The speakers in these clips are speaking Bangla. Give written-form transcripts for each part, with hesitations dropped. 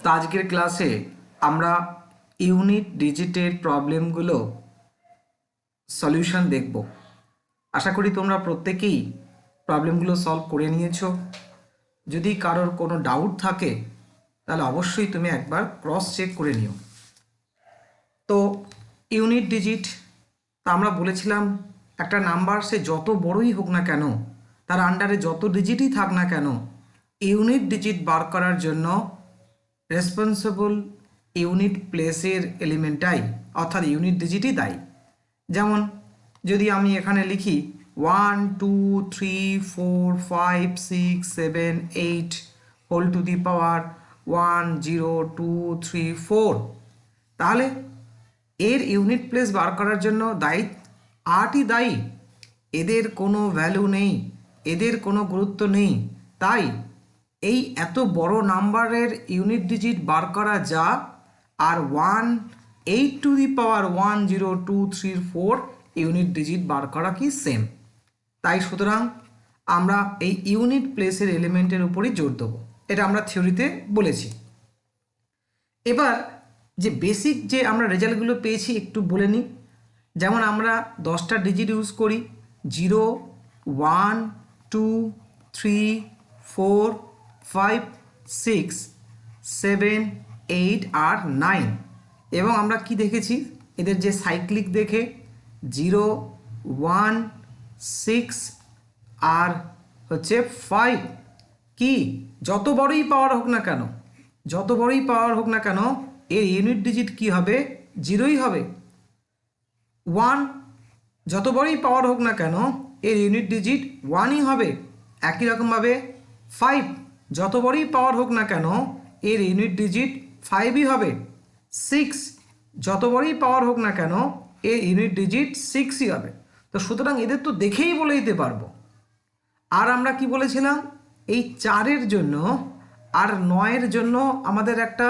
তো আজকের ক্লাসে আমরা ইউনিট ডিজিটের প্রবলেমগুলো সলিউশন দেখব। আশা করি তোমরা প্রত্যেকেই প্রবলেমগুলো সলভ করে নিয়েছো। যদি কারোর কোনো ডাউট থাকে তাহলে অবশ্যই তুমি একবার ক্রস চেক করে নিও। তো ইউনিট ডিজিট, তা আমরা বলেছিলাম একটা নাম্বার সে যত বড়ই হোক না কেন, তার আন্ডারে যত ডিজিটই থাক না কেন, ইউনিট ডিজিট বার করার জন্য রেসপন্সিবল ইউনিট প্লেসের এলিমেন্টটাই অর্থাৎ ইউনিট ডিজিটই দায়ী। যেমন যদি আমি এখানে লিখি 1 2 3 4 5 6 7 8 হোল টু দি পাওয়ার 1 0 2 3 4, তাহলে এর ইউনিট প্লেস বার করার জন্য দায়ী 8ই দায়ী। এদের কোনো ভ্যালু নেই, এদের কোনো গুরুত্ব নেই, তাই এই এত বড় নাম্বারের ইউনিট ডিজিট বার করা যা আর 1 8 to the power 1 0 2 3 4 unit digit বার করা কি সেম। তাই সুতরাং আমরা এই ইউনিট প্লেসের এলিমেন্টের উপরই জোর দেবো, এটা আমরা থিওরিতে বলেছি। এবার যে বেসিক যে আমরা রেজাল্টগুলো পেয়েছি একটু বলে নিই। যেমন আমরা 10টা ডিজিট ইউজ করি, 0 1 2 3 4 5 6 7 8 আর 9, এবং আমরা কি দেখেছি এদের যে সাইক্লিক দেখে 0 1 6 আর হচ্ছে 5 কি যত বড়ই পাওয়ার হোক না কেন, যত বড়ই পাওয়ার হোক না কেন এর ইউনিট ডিজিট কি হবে, 0ই হবে। 1 যত বড়ই পাওয়ার হোক না কেন এর ইউনিট ডিজিট 1ই হবে। একই রকমভাবে 5 যত বড়ই পাওয়ার হোক না কেন এর ইউনিট ডিজিট 5ই হবে। 6 যত বড়ই পাওয়ার হোক না কেন এর ইউনিট ডিজিট 6ই হবে। তো সুতরাং এদের তো দেখেই বলে দিতে পারবো। আর আমরা কি বলেছিলাম, এই 4-এর জন্য আর 9-এর জন্য আমাদের একটা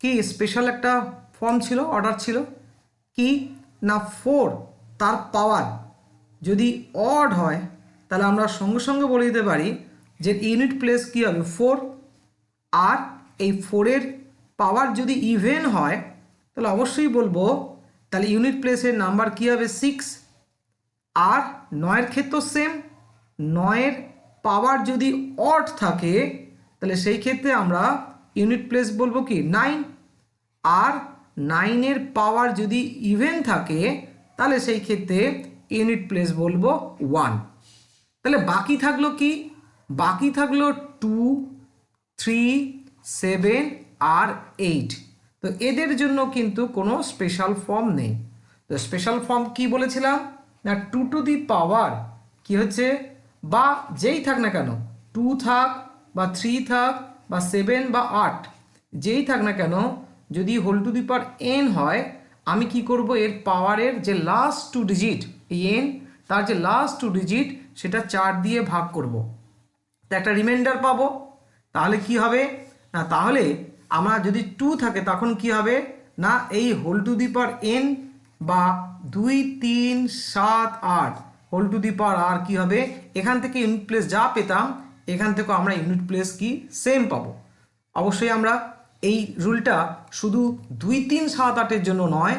কি স্পেশাল একটা ফর্ম ছিল, অর্ডার ছিল কি না 4 তার পাওয়ার যদি অড হয় তাহলে আমরা সঙ্গে সঙ্গে বলে দিতে পারি যে ইউনিট প্লেস কি হবে 4, আর এই 4-এর পাওয়ার যদি ইভেন হয় তাহলে অবশ্যই বলবো তাহলে ইউনিট প্লেসের নাম্বার কি হবে 6। আর 9-এর ক্ষেত্রেও সেম, 9-এর পাওয়ার যদি অড থাকে তাহলে সেই ক্ষেত্রে আমরা ইউনিট প্লেস বলবো কি 9, আর 9-এর পাওয়ার যদি ইভেন থাকে তাহলে সেই ক্ষেত্রে ইউনিট প্লেস বলবো 1। তাহলে বাকি থাকলো কি, বাকি থাকলো 2 3 7 আর 8। তো এদের জন্য কিন্তু কোনো স্পেশাল ফর্ম নেই। তো স্পেশাল ফর্ম কি বলেছিলাম না 2 টু দি পাওয়ার কি হচ্ছে, বা যেই থাক না কেন 2 থাক বা 3 থাক বা 7 বা 8 যেই থাক না কেন, যদি whole to the power n হয় আমি কি করব এর পাওয়ারের যে লাস্ট 2 ডিজিট এই n তার যে লাস্ট 2 ডিজিট সেটা 4 দিয়ে ভাগ করব, তো একটা রিমাইন্ডার পাবো। তাহলে কি হবে না, তাহলে আমরা যদি 2 থাকে তখন কি হবে না এই whole to the power n বা 2 3 7 8 হোল টু দি পাওয়ার আর কি হবে, এখান থেকে ইউনিট প্লেস যা পেতাম এখান থেকে আমরা ইউনিট প্লেস কি সেম পাবো। অবশ্যই আমরা এই রুলটা শুধু 2 3 7 8-এর জন্য নয়,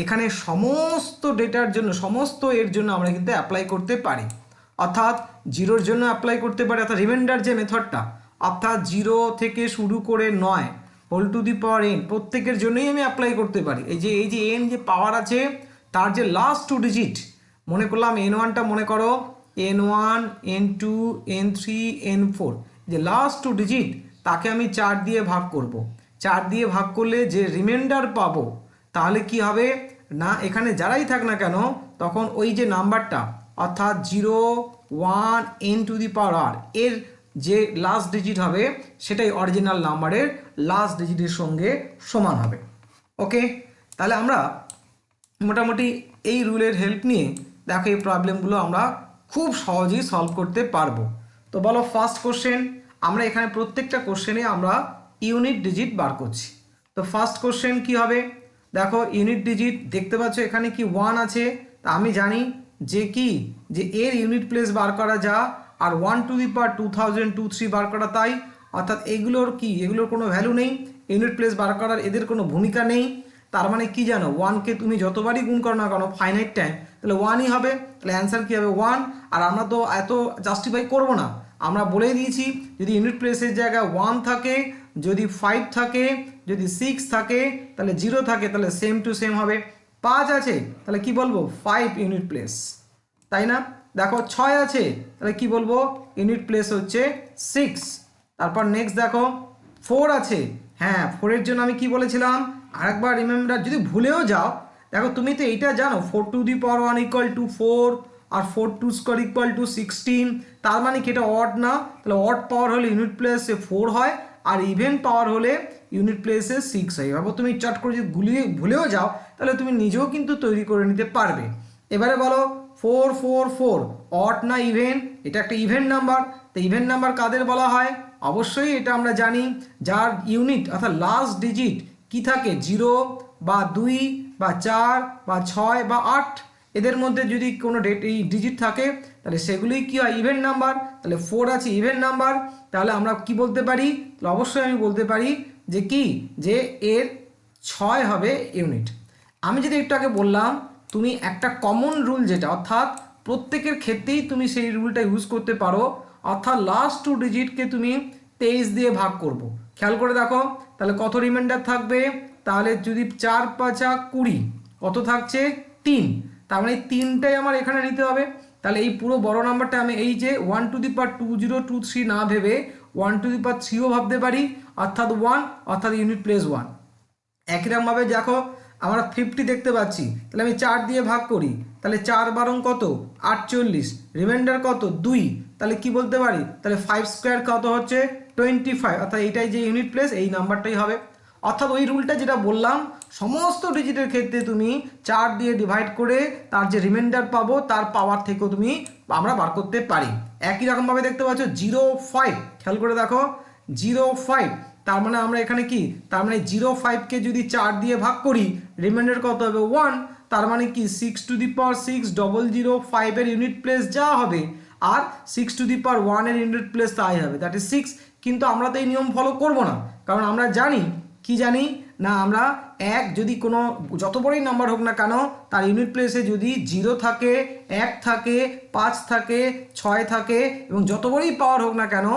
এখানে সমস্ত ডেটার জন্য সমস্ত এর জন্য আমরা কিন্তু অ্যাপ্লাই করতে পারি। অর্থাৎ 0-র জন্য অ্যাপ্লাই করতে পারি, অর্থাৎ রিমাইন্ডার যে মেথডটা, অর্থাৎ 0 থেকে শুরু করে 9 whole to the power n প্রত্যেকের জন্যই আমি অ্যাপ্লাই করতে পারি। এই যে n যে পাওয়ার আছে তার যে লাস্ট 2 ডিজিট, মনে করলাম n1টা মনে করো n1 n2 n3 n4, যে লাস্ট 2 ডিজিট তাকে আমি 4 দিয়ে ভাগ করব। 4 দিয়ে ভাগ করলে যে রিমাইন্ডার পাবো তাহলে কি হবে না এখানে যারাই থাক না কেন তখন ওই যে নাম্বারটা অর্থাৎ 0 1 n two the power r এর যে লাস্ট ডিজিট হবে সেটাই অরিজিনাল নাম্বারের লাস্ট ডিজিটের সঙ্গে সমান হবে। ওকে, তাহলে আমরা মোটামুটি এই রুলের হেল্প নিয়ে দেখো এই প্রবলেমগুলো আমরা খুব সহজেই সলভ করতে পারবো। তো বলো ফার্স্ট কোশ্চেন, আমরা এখানে প্রত্যেকটা কোশ্চেনে আমরা ইউনিট ডিজিট বার করছি। তো ফার্স্ট কোশ্চেন কি হবে, দেখো ইউনিট ডিজিট দেখতে পাচ্ছ এখানে কি 1 আছে, তা আমি জানি যে কি যে এর ইউনিট প্লেস বার করা যা আর 1 টু দি পাওয়ার 2000 2 3 বার করা, তাই অর্থাৎ এগুলোর কি, এগুলোর কোনো ভ্যালু নেই, ইউনিট প্লেস বার করার এদের কোনো ভূমিকা নেই। তার মানে কি জানো, ওয়ানকে তুমি যতবারই গুণ করো না কেন ফাইনাইট টাইম, তাহলে ওয়ানই হবে, তাহলে অ্যান্সার কী হবে ওয়ান। আর আমরা তো এত জাস্টিফাই করবো না, আমরা বলেই দিয়েছি যদি ইউনিট প্লেসের জায়গায় ওয়ান থাকে, যদি 5 থাকে, যদি 6 থাকে, তাহলে 0 থাকে, তাহলে সেম টু সেম হবে। 5 আছে তাহলে কি বলবো 5 ইউনিট প্লেস, তাই না? দেখো 6 আছে তাহলে কি বলবো ইউনিট প্লেস হচ্ছে 6। তারপর নেক্সট দেখো 4 আছে, হ্যাঁ 4-এর জন্য আমি কি বলেছিলাম আরেকবার রিমেম্বার, যদি ভুলেও যাও দেখো তুমি তো এইটা জানো 4 to the power 1 equal to 4 আর 4 টু স্কোয়ার ইকুয়াল টু 16, তার মানে কি এটা অড না? তাহলে অড পাওয়ার হলে ইউনিট প্লেসে 4 হয় আর ইভেন পাওয়ার হলে ইউনিট প্লেসে 6 হয়। ভাবো তুমি চট করে যদি ভুলেও যাও তাহলে তুমি নিজেও কিন্তু তৈরি করে নিতে পারবে। এবারে বলো 4 4 4 অড না ইভেন? এটা একটা ইভেন নাম্বার, তো ইভেন নাম্বার কাদের বলা হয়? অবশ্যই এটা আমরা জানি যার ইউনিট অর্থাৎ লাস্ট ডিজিট কি থাকে 0 বা 2 বা 4 বা 6 বা 8, এদের মধ্যে যদি কোনো এই ডিজিট থাকে তাহলে সেগুলোই কি হয় ইভেন নাম্বার। তাহলে 4 আছে ইভেন নাম্বার, তাহলে আমরা কি বলতে পারি? তাহলে অবশ্যই আমি বলতে পারি যে কি, যে এর 6 হবে ইউনিট। আমি যদি একটু আগে বললাম তুমি একটা কমন রুল যেটা অর্থাৎ প্রত্যেকের ক্ষেত্রেই তুমি সেই রুলটা ইউজ করতে পারো, অর্থাৎ লাস্ট 2 ডিজিটকে তুমি 23 দিয়ে ভাগ করব। খেয়াল করে দেখো তাহলে কত রিমাইন্ডার থাকবে, তাহলে যদি 4 5 20 কত থাকছে 3, তার মানে 3টাই আমার এখানে নিতে হবে। তাহলে এই পুরো বড় নাম্বারটা আমি এই যে 1 টু দি পাওয়ার 2023 না ভেবে 1 টু দি পাওয়ার 3ও ভাবতে পারি, অর্থাৎ 1 অর্থাৎ ইউনিট প্লেস 1। একইরকমভাবে দেখো আমরা 50 দেখতে পাচ্ছি, তাহলে আমি 4 দিয়ে ভাগ করি, তাহলে 4 বারং কত 48, রিমাইন্ডার কত 2, তাহলে কি বলতে পারি তাহলে 5 স্কোয়ার কত হচ্ছে 25, অর্থাৎ এইটাই যে ইউনিট প্লেস এই নাম্বারটাই হবে। অর্থাৎ ওই রুলটা যেটা বললাম সমস্ত ডিজিটের ক্ষেত্রে তুমি 4 দিয়ে ডিভাইড করে তার যে রিমাইন্ডার পাবো তার পাওয়ার থেকেও তুমি আমরা বার করতে পারি। একই রকমভাবে দেখতে পাচ্ছ 05, খেয়াল করে দেখো 05, তার মানে আমরা এখানে কি, তার মানে 05কে যদি 4 দিয়ে ভাগ করি রিমাইন্ডার কত হবে 1, তার মানে কি 6 টু দি পাওয়ার 6005 এর ইউনিট প্লেস যা হবে আর 6 টু দি পাওয়ার 1 এর ইউনিট প্লেস তাই হবে, দ্যাট ইজ 6। কিন্তু আমরা তো এই নিয়ম ফলো করব না, কারণ আমরা জানি কি জানি না, আমরা এক যদি কোনো যত বড়ই নাম্বার হোক না কেন তার ইউনিট প্লেসে যদি 0 থাকে 1 থাকে 5 থাকে 6 থাকে এবং যত বড়ই পাওয়ার হোক না কেন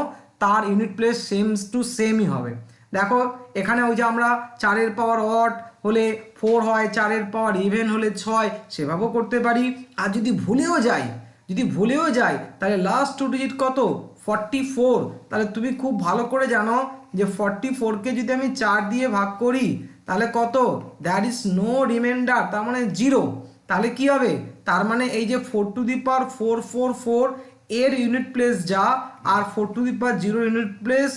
তার ইউনিট প্লেস সেম টু সেমই হবে। দেখো এখানে ওই যে আমরা 4-এর পাওয়ার অড হলে 4 হয়, 4-এর পাওয়ার ইভেন হলে 6, সেভাবেও করতে পারি। আর যদি ভুলেও যাই তাহলে লাস্ট 2 ডিজিট কত 44, তাহলে তুমি খুব ভালো করে জানো যে 44কে যদি আমি 4 দিয়ে ভাগ করি তাহলে কত, দ্যাট ইজ নো রিমাইন্ডার, তার মানে 0। তাহলে কি হবে, তার মানে এই যে 4 টু দি পাওয়ার 444 এর ইউনিট প্লেস যা আর 4 to the power 0 unit place,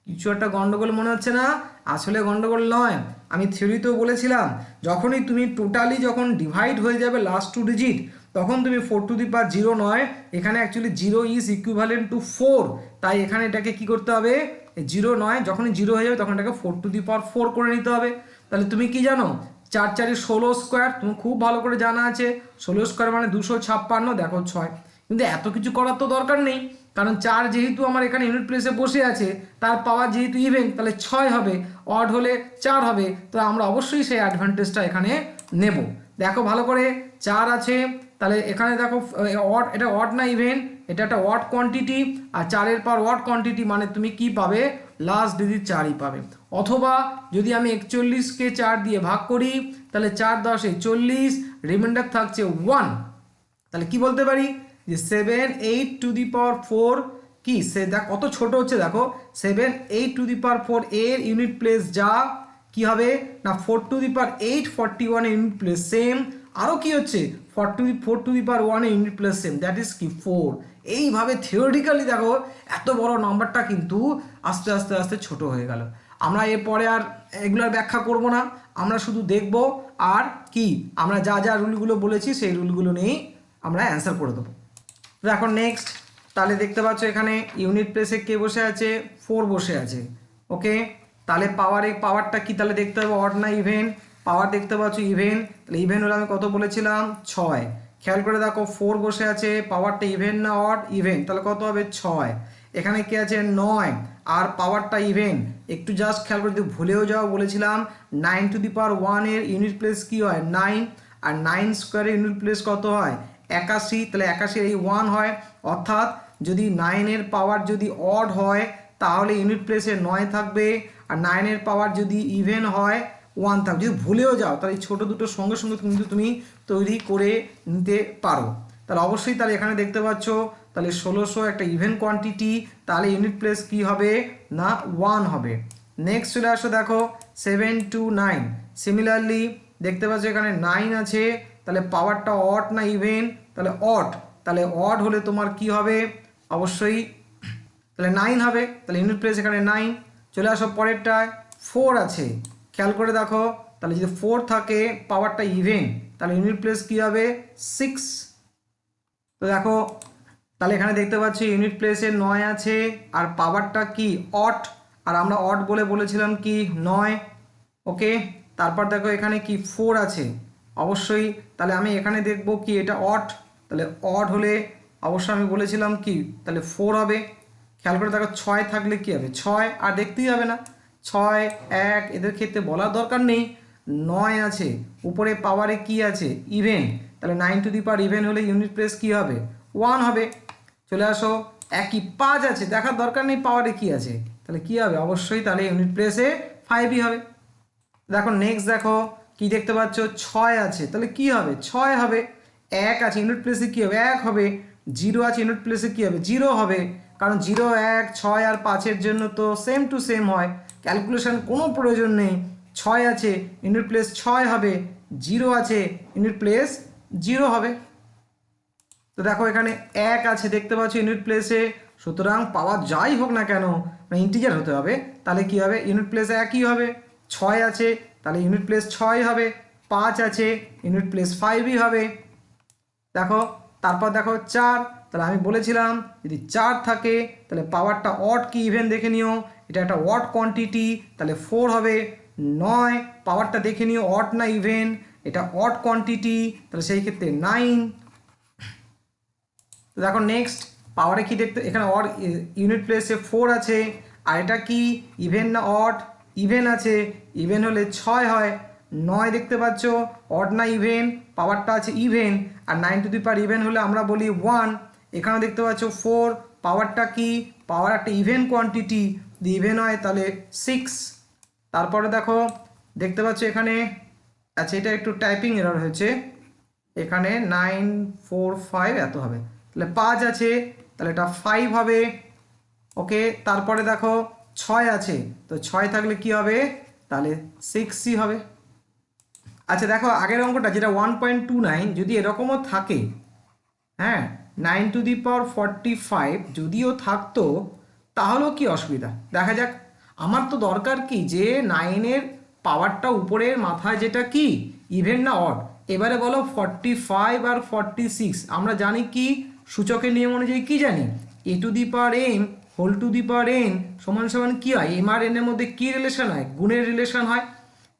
কিছু একটা গন্ডগোল মনে হচ্ছে না? আসলে গন্ডগোল নয়, আমি থিওরিতেও বলেছিলাম যখনই তুমি টোটালি যখন ডিভাইড হয়ে যাবে লাস্ট 2 ডিজিট তখন তুমি 4 টু দি পাওয়ার 0 নয়, এখানে অ্যাকচুয়ালি 0 ইজ ইকুইভ্যালেন্ট টু 4, তাই এখানে এটাকে কি করতে হবে 0 নয়, যখনই 0 হয়ে যাবে তখন এটাকে 4 টু দি পাওয়ার 4 করে নিতে হবে। তাহলে তুমি কি জানো 4 4 16 স্কোয়ার, তুমি খুব ভালো করে জানা আছে 16 স্কোয়ার মানে 256, দেখো 6। কিন্তু এত কিছু করার তো দরকার নেই, কারণ 4 যেহেতু আমার এখানে ইউনিট প্লেসে বসে আছে তার পাওয়ার যেহেতু ইভেন তাহলে 6 হবে, অড হলে 4 হবে, তো আমরা অবশ্যই সেই অ্যাডভান্টেজটা এখানে নেব। দেখো ভালো করে 4 আছে, তাহলে এখানে দেখো অড, এটা অড না ইভেন, এটা একটা অড কোয়ান্টিটি আর 4-এর পাওয়ার অড কোয়ান্টিটি মানে তুমি কি পাবে লাস্ট ডিজিট 4ই পাবে। অথবা যদি আমি 41কে 4 দিয়ে ভাগ করি তাহলে 4 10 40, রিমাইন্ডার থাকছে 1, তাহলে কি বলতে পারি যে 7 8 টু দি পাওয়ার 4 কি সে দেখ কত ছোট হচ্ছে, দেখো 7 8 টু দি পাওয়ার 4 এর ইউনিট প্লেস যা কি হবে না 4 to the power 8 41 unit place same, আরও কি হচ্ছে 4 to the power 1 unit place same, that is কি 4। এইভাবে থিওরিটিক্যালি দেখো এত বড় নাম্বারটা কিন্তু আস্তে আস্তে আস্তে ছোট হয়ে গেল। আমরা এরপরে আর এগুলার ব্যাখ্যা করব না, আমরা শুধু দেখব আর কি আমরা যা যা রুলগুলো বলেছি সেই রুলগুলো নিয়েই আমরা অ্যান্সার করে দেবো। তো এখন নেক্সট তাহলে দেখতে পাচ্ছ এখানে ইউনিট প্লেসে কে বসে আছে 4 বসে আছে, ওকে। তাহলে পাওয়ারটা কি তাহলে দেখতে হবে অড না ইভেন, পাওয়ার দেখতে পাচ্ছ ইভেন, তাহলে ইভেন হলে আমি কত বলেছিলাম 6, খেয়াল করে দেখো 4 বসে আছে, পাওয়ারটা ইভেন না অড ইভেন, তাহলে কত হবে 6। এখানে কি আছে 9, আর পাওয়ারটা ইভেন। একটু জাস্ট খেয়াল করে, যদি ভুলেও যাও বলেছিলাম 9^1 এর ইউনিট প্লেস কি হয় 9, আর 9 স্কোয়ারের ইউনিট প্লেস কত হয় 81, তাহলে 81 এই 1 হয়, অর্থাৎ যদি 9 এর পাওয়ার যদি অড হয় তাহলে ইউনিট প্লেসে 9 থাকবে, আর 9 এর পাওয়ার যদি ইভেন হয় 1 থাকবে। যদি ভুলেও যাও তাহলে এই ছোটো দুটো সঙ্গে সঙ্গে কিন্তু তুমি তৈরি করে নিতে পারো। তাহলে অবশ্যই তাহলে এখানে দেখতে পাচ্ছ তাহলে 1600 একটা ইভেন কোয়ান্টিটি, তাহলে ইউনিট প্লেস কি হবে না 1 হবে। নেক্সট চলে আসো, দেখো 7 to 9, সিমিলারলি দেখতে পাচ্ছ এখানে 9 আছে, তাহলে পাওয়ারটা অড না ইভেন, তাহলে অড, তাহলে অড হলে তোমার কি হবে অবশ্যই তাহলে 9 হবে, তাহলে ইউনিট প্লেস এখানে 9। চলে আসো পরেরটায় 4 আছে, খেয়াল করে দেখো তাহলে যদি 4 থাকে পাওয়ারটা ইভেন তাহলে ইউনিট প্লেস কি হবে 6। তো দেখো তাহলে এখানে দেখতে পাচ্ছি ইউনিট প্লেসে 9 আছে আর পাওয়ারটা কি অড, আর আমরা অড বলে বলেছিলাম কি 9, ওকে। তারপর দেখো এখানে কি 4 আছে অবশ্যই, তাহলে আমি এখানে দেখব কি এটা অড, তাহলে অড হলে অবশ্যই আমি বলেছিলাম কি তাহলে 4 হবে। খেয়াল করে দেখো 6 থাকলে কি হবে 6, আর দেখতেই হবে না 6 1 এদের ক্ষেত্রে বলার দরকার নেই। 9 আছে উপরে পাওয়ারে কি আছে ইভেন, তাহলে 9 ইভেন হলে ইউনিট প্লেস কি হবে 1 হবে। চলে আসো একই 5 আছে, দেখার দরকার নেই পাওয়ারে কি আছে, তাহলে কি হবে অবশ্যই তাহলে ইউনিট প্লেসে 5ই হবে। দেখো নেক্সট দেখো কি দেখতে পাচ্ছ 6 আছে, তাহলে কি হবে 6 হবে। 1 আছে ইউনিট প্লেসে কি হবে 1 হবে। 0 আছে ইউনিট প্লেসে কি হবে 0 হবে, কারণ 0 1 6 আর 5-এর জন্য তো সেম টু সেম হয়, ক্যালকুলেশন কোনো প্রয়োজন নেই। 6 আছে ইউনিট প্লেস 6 হবে, 0 আছে ইউনিট প্লেস 0 হবে। তো দেখো এখানে 1 আছে দেখতে পাচ্ছ ইউনিট প্লেসে, সুতরাং পাওয়ার যাই হোক না কেন মানে ইন্টিজার হতে হবে, তাহলে কি হবে ইউনিট প্লেস 1ই হবে। 6 আছে তাহলে ইউনিট প্লেস 6 হবে, 5 আছে ইউনিট প্লেস 5ই হবে। দেখো তারপর দেখো 4, তাহলে আমি বলেছিলাম যদি 4 থাকে তাহলে পাওয়ারটা অড কি ইভেন দেখে নিও, এটা একটা অড কোয়ান্টিটি তাহলে 4 হবে। 9 পাওয়ারটা দেখে নিও অড না ইভেন, এটা অড কোয়ান্টিটি তাহলে সেই ক্ষেত্রে 9। তো দেখো নেক্সট পাওয়ারে কি দেখতে, এখানে অড ইউনিট প্লেসে 4 আছে, আর এটা কি ইভেন না অড, ইভেন আছে, ইভেন হলে 6 হয়। 9 দেখতে পাচ্ছ অড না ইভেন, পাওয়ারটা আছে ইভেন, আর 9 ইভেন হলে আমরা বলি 1। এখানে দেখতে পাচ্ছ 4 পাওয়ারটা কি পাওয়ার একটা ইভেন কোয়ান্টিটি, যদি ইভেন হয় তাহলে 6। তারপরে দেখো দেখতে পাচ্ছ এখানে আচ্ছা এটা একটু টাইপিং এরর হয়েছে, এখানে 945 এত হবে, তাহলে 5 আছে তাহলে এটা 5 হবে, ওকে। তারপরে দেখো 6 আছে, তো 6 থাকলে কি হবে তাহলে 6ই হবে। আচ্ছা দেখো আগের অঙ্কটা যেটা 1.29 যদি এরকমও থাকে, হ্যাঁ 9^45 যদিও থাকতো তাহলেও কি অসুবিধা, দেখা যাক। আমার তো দরকার কি যে 9-এর পাওয়ারটা উপরের মাথায় যেটা কি ইভেন না অড। এবারে বলো 45 আর 46 আমরা জানি কি সূচকের নিয়ম অনুযায়ী কি জানি a^m whole to the power n সমান সমান কি হয় m আর n এর মধ্যে কি রিলেশন হয় গুণের রিলেশন হয়।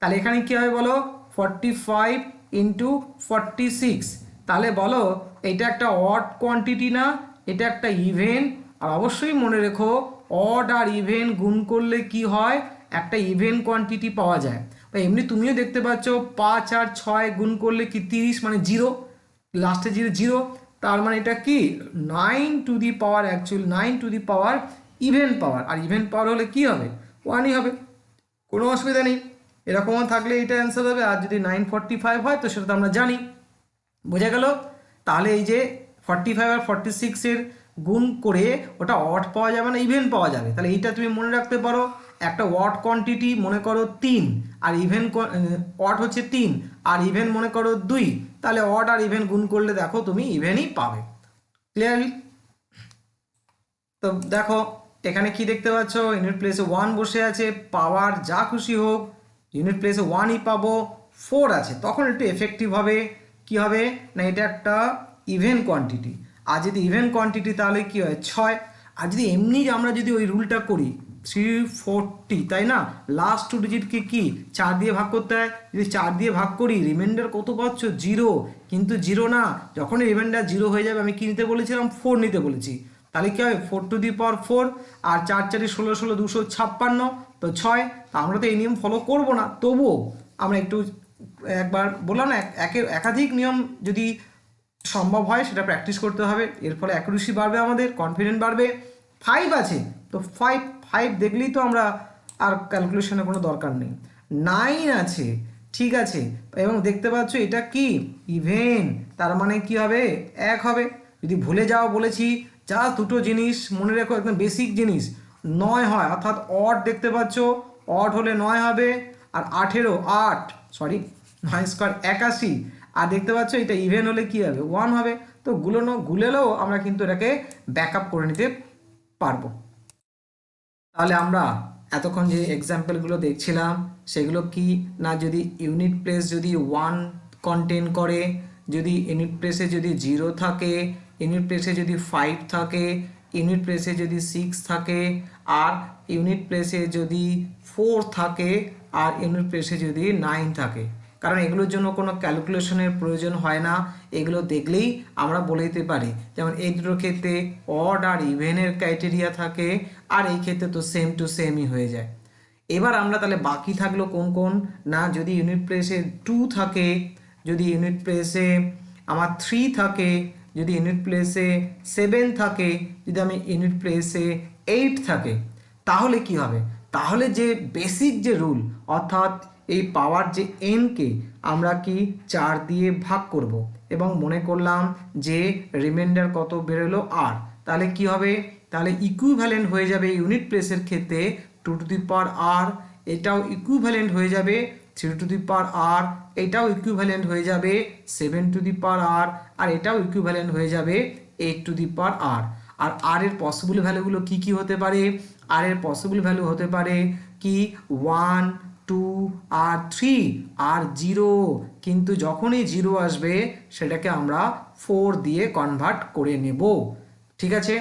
তাহলে এখানে কি হবে বলো 45 × 46, তাহলে বলো এটা একটা অড কোয়ান্টিটি না এটা একটা ইভেন, আর অবশ্যই মনে রেখো অড আর ইভেন গুণ করলে কি হয় একটা ইভেন কোয়ান্টিটি পাওয়া যায়। বা এমনি তুমিও দেখতে পাচ্ছ 5 আর 6 গুণ করলে কি 30 মানে 0, লাস্টে 0, তার মানে এটা কি 9 অ্যাকচুয়ালি 9 ইভেন পাওয়ার, আর ইভেন পাওয়ার হলে কি হবে 1ই হবে, কোনো অসুবিধা নেই। এরকমও থাকলে এটা অ্যান্সার হবে, আর যদি 945 হয় তো সেটা তো আমরা জানি, বোঝা গেল। তাহলে এই যে 45 আর 46-এর গুণ করে ওটা অড পাওয়া যাবে না ইভেন পাওয়া যাবে, তাহলে এইটা তুমি মনে রাখতে পারো। একটা অড কোয়ান্টিটি মনে করো 3 আর ইভেন অড হচ্ছে 3 আর ইভেন মনে করো 2, তাহলে অড আর ইভেন গুণ করলে দেখো তুমি ইভেনই পাবে। ক্লিয়ারলি? তো দেখো এখানে কি দেখতে পাচ্ছ ইউনিট প্লেসে 1 বসে আছে, পাওয়ার যা খুশি হোক ইউনিট প্লেসে 1ই পাবো। 4 আছে তখন একটু এফেক্টিভ হবে, কি হবে না এটা একটা ইভেন কোয়ান্টিটি, আর যদি ইভেন কোয়ান্টিটি তাহলে কি হয় 6। আর যদি এমনি আমরা যদি ওই রুলটা করি 340, তাই না, লাস্ট 2 ডিজিটকে কি 4 দিয়ে ভাগ করতে হয়, যদি 4 দিয়ে ভাগ করি রিমাইন্ডার কত পাচ্ছ 0, কিন্তু 0 না, যখনই রিমাইন্ডার 0 হয়ে যাবে আমি কি নিতে বলেছিলাম 4 নিতে বলেছি, তাহলে কি হবে 4⁴ আর 4 4 16 16 256 তো 6। তা আমরা তো এই নিয়ম ফলো করব না, তবুও আমরা একটু একবার বললাম না একাধিক নিয়ম যদি সম্ভব হয় সেটা প্র্যাকটিস করতে হবে, এর ফলে অ্যাকুরেসি বাড়বে, আমাদের কনফিডেন্ট বাড়বে। 5 আছে তো 5 দেখলেই তো আমরা আর ক্যালকুলেশনের কোনো দরকার নেই। 9 আছে, ঠিক আছে, এবং দেখতে পাচ্ছ এটা কি ইভেন, তার মানে কি হবে 1 হবে। যদি ভুলে যাও বলেছি জাস্ট দুটো জিনিস মনে রেখো, একদম বেসিক জিনিস, 9 হয় অর্থাৎ অড, দেখতে পাচ্ছ অড হলে 9 হবে, আর 8 9 স্কোয়ার 81, আর দেখতে পাচ্ছ এটা ইভেন হলে কি হবে 1 হবে। তো গুলেলেও আমরা কিন্তু এটাকে ব্যাকআপ করে নিতে পারবো। তাহলে আমরা এতক্ষণ যে এক্সাম্পলগুলো দেখছিলাম সেগুলো কি না, যদি ইউনিট প্লেস যদি 1 কন্টেন করে, যদি ইউনিট প্লেসে যদি 0 থাকে, ইউনিট প্লেসে যদি 5 থাকে, ইউনিট প্লেসে যদি 6 থাকে, আর ইউনিট প্লেসে যদি 4 থাকে, আর ইউনিট প্লেসে যদি 9 থাকে। কারণ এগুলোর জন্য কোনো ক্যালকুলেশনের প্রয়োজন হয় না, এগুলো দেখলেই আমরা বলে দিতে পারি। যেমন এই দুটোর ক্ষেত্রে অড আর ইভেনের ক্রাইটেরিয়া থাকে, আর এই ক্ষেত্রে তো সেম টু সেমই হয়ে যায়। এবার আমরা তাহলে বাকি থাকলো কোন কোন না, যদি ইউনিট প্লেসে 2 থাকে, যদি ইউনিট প্লেসে আমার 3 থাকে, যদি ইউনিট প্লেসে 7 থাকে, যদি আমি ইউনিট প্লেসে 8 থাকে, তাহলে কি হবে, তাহলে যে বেসিক যে রুল, অর্থাৎ এই পাওয়ার যে এনকে আমরা কি 4 দিয়ে ভাগ করব, এবং মনে করলাম যে রিমাইন্ডার কত বেরোলো আর, তাহলে কি হবে, তাহলে ইকুইভ্যালেন্ট হয়ে যাবে ইউনিট প্লেসের ক্ষেত্রে 2r, এটাও ইকুইভ্যালেন্ট হয়ে যাবে 3r, এটাও ইকুইভ্যালেন্ট হয়ে যাবে 7r, আর এটাও ইকুইভ্যালেন্ট হয়ে যাবে 8r। আর আর এর পসিবল ভ্যালুগুলো কি কি হতে পারে, আর এর পসিবল ভ্যালু হতে পারে কি 1 2 আর 3 আর 0, কিন্তু যখনই 0 আসবে সেটাকে আমরা 4 দিয়ে কনভার্ট করে নেব, ঠিক আছে।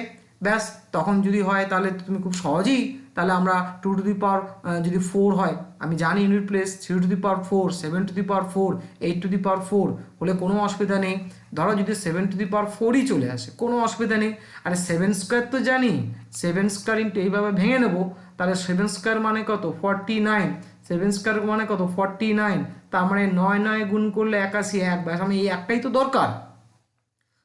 ব্যাস, তখন যদি হয় তাহলে তুমি খুব সহজেই, তাহলে আমরা 2 যদি 4 হয়, আমি জানি ইউনিট প্লেস 3⁴, 7⁴, 8⁴ হলে কোনো অসুবিধা নেই। ধরো যদি 7⁴ চলে আসে, কোনো অসুবিধা নেই। আরে 7 স্কোয়ার তো জানি, 7 স্কোয়ার ইন্টু এইভাবে ভেঙে নেবো, তাহলে 7 স্কোয়ার মানে কত 49, 7 স্কোয়ার মানে কত 49, তার মানে 9 9 গুণ করলে 81, 1, ব্যাস আমি এই একটাই তো দরকার।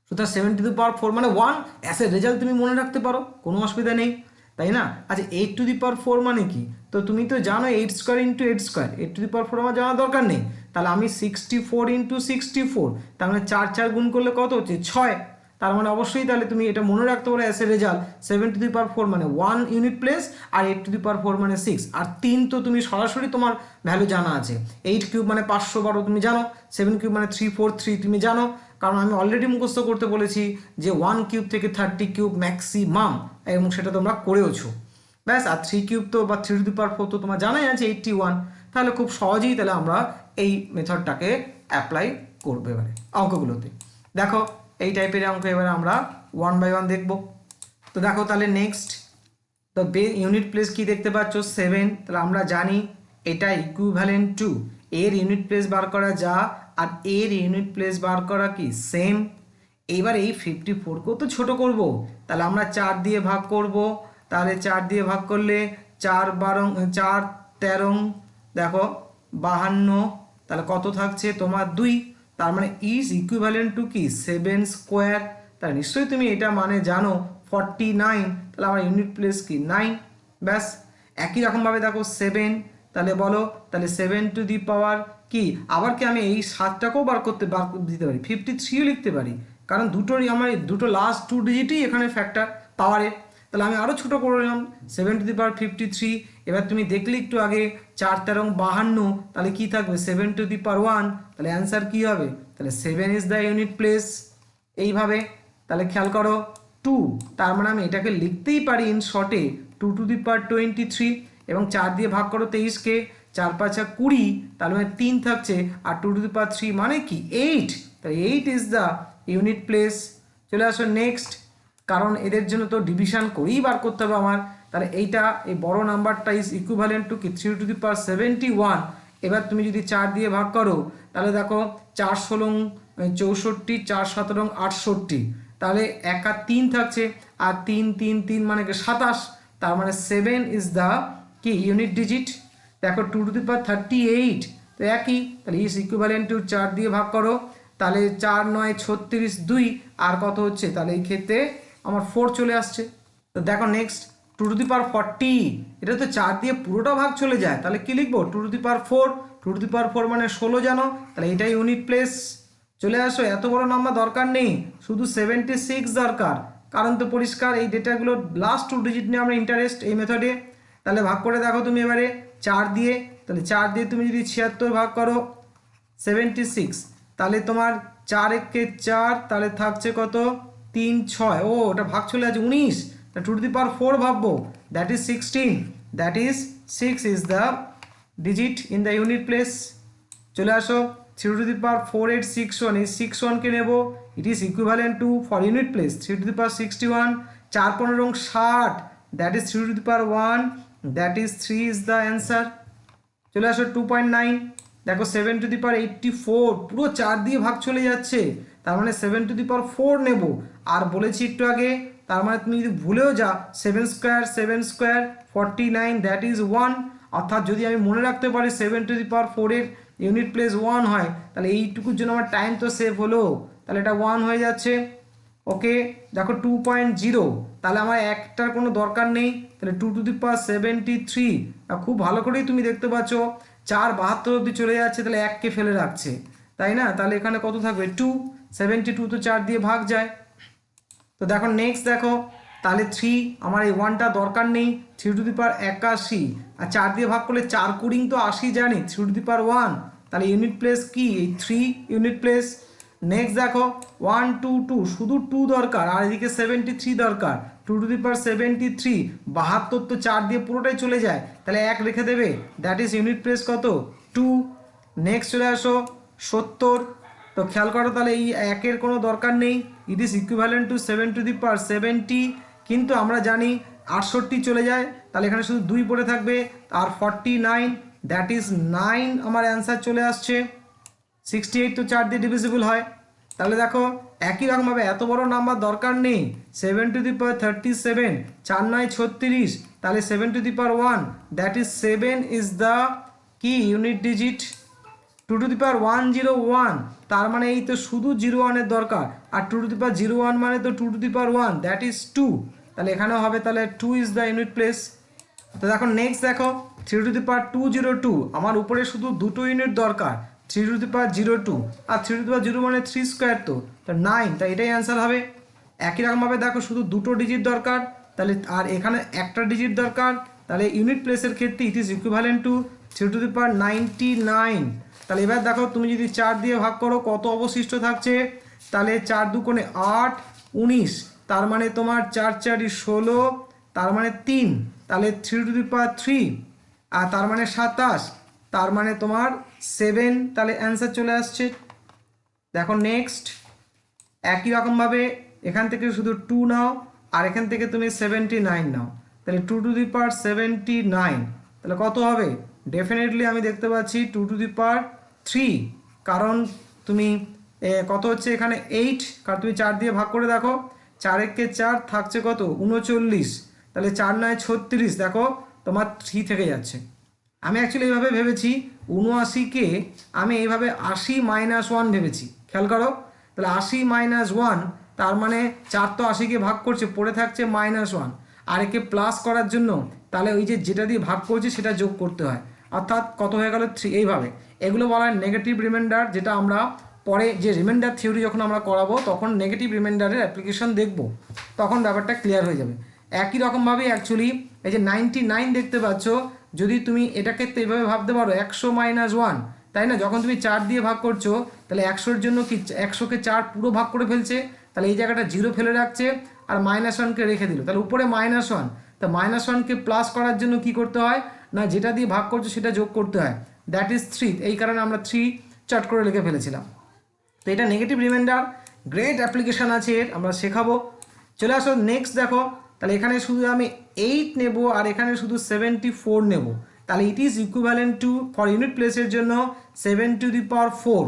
সুতরাং 7⁴ মানে 1, অ্যাজ এ রেজাল্ট তুমি মনে রাখতে পারো, কোনো অসুবিধা নেই, তাই না। আচ্ছা 8⁴ মানে কি, তো তুমি তো জানো 8 স্কোয়ার ইন্টু 8 স্কোয়ার, 8⁴ আমার জানার দরকার নেই। তাহলে আমি 64 ইন্টু 64, তার মানে 4 4 গুণ করলে কত হচ্ছে 6, তার মানে অবশ্যই তাহলে তুমি এটা মনে রাখতে পারো অ্যাজ এ রেজাল্ট 7⁴ মানে 1 ইউনিট প্লেস, আর 8⁴ মানে 6, আর 3 তো তুমি সরাসরি তোমার ভ্যালু জানা আছে। 8³ মানে 512 তুমি জানো, 7³ মানে 343 তুমি জানো, কারণ আমি অলরেডি মুখস্থ করতে বলেছি যে 1³ থেকে 30³ ম্যাক্সিমাম, এবং সেটা তোমরা করেওছো। ব্যাস, আর 3³ তো বা 3⁴ তো তোমার জানাই আছে 81, তাহলে খুব সহজেই তাহলে আমরা এই মেথডটাকে অ্যাপ্লাই করবো এবারে অঙ্কগুলোতে। দেখো এই টাইপের অঙ্ক এবারে আমরা 1 বাই 1 দেখব। তো দেখো তাহলে নেক্সট, তো ইউনিট প্লেস কি দেখতে পাচ্ছ 7, তাহলে আমরা জানি এটা ইকুইভ্যালেন্ট টু এর ইউনিট প্লেস বার করা যা, আর এর ইউনিট প্লেস বার করা কি সেম। এইবার এই 54কেও তো ছোট করব, তাহলে আমরা 4 দিয়ে ভাগ করব, তাহলে 4 দিয়ে ভাগ করলে 4 12 4 13, দেখো 52, তাহলে কত থাকছে তোমার 2, তার মানে ইজ ইকুইভ্যালেন্ট টু কি 7 স্কোয়ার, তাহলে নিশ্চয়ই তুমি এটা মানে জানো 49, তাহলে আমার ইউনিট প্লেস কি 9। ব্যাস, একই রকমভাবে দেখো 7, তাহলে বলো, তাহলে 7⁴ কি, আবার কি আমি এই 7টাকেও বার দিতে পারি, 53ও লিখতে পারি, কারণ দুটোরই আমার দুটো লাস্ট 2 ডিজিটই এখানে ফ্যাক্টর পাওয়ারে। তাহলে আমি আরও ছোটো করে নিলাম 7⁵53। এবার তুমি দেখলে একটু আগে 4 13 52, তাহলে কি থাকবে 7⁴, তাহলে অ্যান্সার কি হবে, তাহলে 7 ইজ দ্য ইউনিট প্লেস। এইভাবে তাহলে খেয়াল করো 2, তার মানে আমি এটাকে লিখতেই পারি ইন শর্টে 2⁻23, এবং 4 দিয়ে ভাগ করো 23কে, 4 5 20, তার মানে 3 থাকছে, আর 2⁵ মানে কি 8, তাহলে 8 ইজ দ্য ইউনিট প্লেস। চলে আসো নেক্সট, কারণ এদের জন্য তো ডিভিশন করেই বার করতে হবে আমার, তাহলে এইটা এই বড় নাম্বারটা ইজ ইকুইভ্যালেন্ট টু কি 3⁻71। এবার তুমি যদি 4 দিয়ে ভাগ করো, তাহলে দেখো 4 16 64, 4 17 68, তাহলে 1 আর 3 থাকছে, আর 3 3 3 মানে কি 27, তার মানে 7 ইজ দ্য কি ইউনিট ডিজিট। দেখো 2^38, তো একই, তাহলে ইজ ইকুইভ্যালেন্ট টু 4 দিয়ে ভাগ করো, তাহলে 4 9 36 2, আর কত হচ্ছে, তাহলে এই ক্ষেত্রে আমার 4 চলে আসছে। তো দেখো নেক্সট 2^40, এটা তো 4 দিয়ে পুরোটা ভাগ চলে যায়, তাহলে কি লিখবো 2^4, 2^4 মানে 16 জানো, তাহলে এটাই ইউনিট প্লেস। চলে আসো, এত বড় নাম্বার দরকার নেই, শুধু 76 দরকার, কারণ তো পরিষ্কার এই ডেটাগুলো লাস্ট 2 ডিজিট নিয়ে আমরা ইন্টারেস্ট এই মেথডে। তাহলে ভাগ করে দেখো তুমি এবারে 4 দিয়ে, তাহলে 4 দিয়ে তুমি যদি 76 ভাগ করো 76, তাহলে তোমার 4 একে 4, তাহলে থাকছে কত 3 6, ও ওটা ভাগ চলে আছে 19, তা 2^4 ভাববো, that is 16, that is 6 is the digit in the unit place. চলে আসো 3^4 এই 61 কে নেব, it is equivalent to for unit place 3^61, 4 15 60, that is 3^1, that is 3 is the answer. চলে আসো 2.9, দেখো 7^84, পুরো 4 দিয়ে ভাগ চলে যাচ্ছে, তার মানে 7^4 নেব, আর বলেছি একটু আগে, তার মানে তুমি যদি ভুলেও যা 7^2 49, দ্যাট ইজ 1, অর্থাৎ যদি আমি মনে রাখতে পারি 7^4 এর ইউনিট প্লেস 1 হয়, তাহলে এইটুকুর জন্য আমার টাইম তো সেভ হলো, তাহলে এটা 1 হয়ে যাচ্ছে। ওকে, দেখো 2.0, তাহলে আমার একটার কোনো দরকার নেই, তাহলে 2^73, খুব ভালো করেই তুমি দেখতে পাচ্ছ 4^72 অবধি চলে যাচ্ছে, তাহলে 1 কে ফেলে রাখছে, তাই না, তাহলে এখানে কত থাকবে 2, 72 তো 4 দিয়ে ভাগ যায়। তো দেখো নেক্সট দেখো, তাহলে 3, আমার এই 1টা দরকার নেই, 3^81, আর 4 দিয়ে ভাগ করলে 4 কুড়িং তো 80 জানি, 3^1, তাহলে ইউনিট প্লেস কি এই 3 ইউনিট প্লেস। নেক্সট দেখো 1 2 2, শুধু 2 দরকার, আর এদিকে 73 দরকার, 2^73, 72 তো 4 দিয়ে পুরোটাই চলে যায়, তাহলে 1 রেখে দেবে, দ্যাট ইজ ইউনিট প্লেস কত 2। নেক্সট চলে আসো 70, তো খেয়াল করো, তাহলে এই 1-এর কোনো দরকার নেই, ইট ইজ ইকুইভ্যালেন্ট টু 7^70, কিন্তু আমরা জানি 68 চলে যায়, তাহলে এখানে শুধু 2 পড়ে থাকবে, আর 49, দ্যাট ইজ 9 আমার অ্যান্সার চলে আসছে। 68 তো 4 দিয়ে ডিভিজিবল হয়, তাহলে দেখো একই রকমভাবে এত বড় নাম্বার দরকার নেই, 7^37, 4 9 36, তাহলে 7^1, দ্যাট ইজ 7 ইজ দ্য কি ইউনিট ডিজিট। 2^101, তার মানে এই তো শুধু 01 এর দরকার, আর 2^01 মানে তো 2^1, দ্যাট ইজ 2, তাহলে এখানেও হবে, তাহলে 2 ইজ দ্য ইউনিট প্লেস। তো দেখো নেক্সট দেখো 3^202, আমার উপরে শুধু দুটো ইউনিট দরকার, 3^02, আর 3^0 মানে 3 স্কোয়ার, তো 9, তাই এটাই অ্যান্সার হবে। একই রকমভাবে দেখো শুধু দুটো ডিজিট দরকার, তাহলে আর এখানে একটা ডিজিট দরকার, তাহলে ইউনিট প্লেসের ক্ষেত্রে ইট ইজ ইকুইভ্যালেন্ট টু 3^99, তাহলে এবার দেখো তুমি যদি 4 দিয়ে ভাগ করো কত অবশিষ্ট থাকছে, তাহলে 4 2 8 19, তার মানে তোমার 4 4 16, তার মানে 3, তাহলে 3^3, আর তার মানে 27, তার মানে তোমার 7, তাহলে অ্যান্সার চলে আসছে। দেখো নেক্সট একই রকমভাবে এখান থেকে শুধু 2 নাও, আর এখান থেকে তুমি 79 নাও, তাহলে 2^79, তাহলে কত হবে, ডেফিনেটলি আমি দেখতে পাচ্ছি 2^3, কারণ তুমি কত হচ্ছে এখানে 8, কারণ তুমি 4 দিয়ে ভাগ করে দেখো, 4 একে 4, থাকছে কত 39, তাহলে 4 9 36, দেখো তোমার 3 থেকে যাচ্ছে। আমি অ্যাকচুয়ালি এইভাবে ভেবেছি 79-কে আমি এইভাবে 80-1 ভেবেছি, খেয়াল করো, তাহলে 80-1, তার মানে 4 তো 80-কে ভাগ করছে, পড়ে থাকছে -1, আর একে প্লাস করার জন্য তাহলে ওই যে যেটা দিয়ে ভাগ করছে সেটা যোগ করতে হয়, অর্থাৎ কত হয়ে গেল 3, এইভাবে। এগুলো বলা হয় নেগেটিভ রিমাইন্ডার, যেটা আমরা পরে যে রিমাইন্ডার থিওরি যখন আমরা করাবো তখন নেগেটিভ রিমাইন্ডারের অ্যাপ্লিকেশন দেখব, তখন ব্যাপারটা ক্লিয়ার হয়ে যাবে। একই রকমভাবে অ্যাকচুয়ালি এই যে 99 দেখতে পাচ্ছ, যদি তুমি এটাকে তো এইভাবে ভাবতে পারো 100-1, তাই না, যখন তুমি 4 দিয়ে ভাগ করছো তাহলে 100-র জন্য কি 100-কে 4 পুরো ভাগ করে ফেলছে, তাহলে এই জায়গাটা 0 ফেলে রাখছে, আর -1কে রেখে দিল, তাহলে উপরে -1, তা -1কে প্লাস করার জন্য কি করতে হয় না, যেটা দিয়ে ভাগ করছো সেটা যোগ করতে হয়, দ্যাট ইজ 3, এই কারণে আমরা 3 চট করে লিখে ফেলেছিলাম। তো এটা নেগেটিভ রিমাইন্ডার, গ্রেট অ্যাপ্লিকেশান আছে এর, আমরা শেখাবো। চলে আসো নেক্সট দেখো, তাহলে এখানে শুধু আমি 8 নেব, আর এখানে শুধু 74 নেব, তাহলে it is equivalent to for unit প্লেসের জন্য 7^4।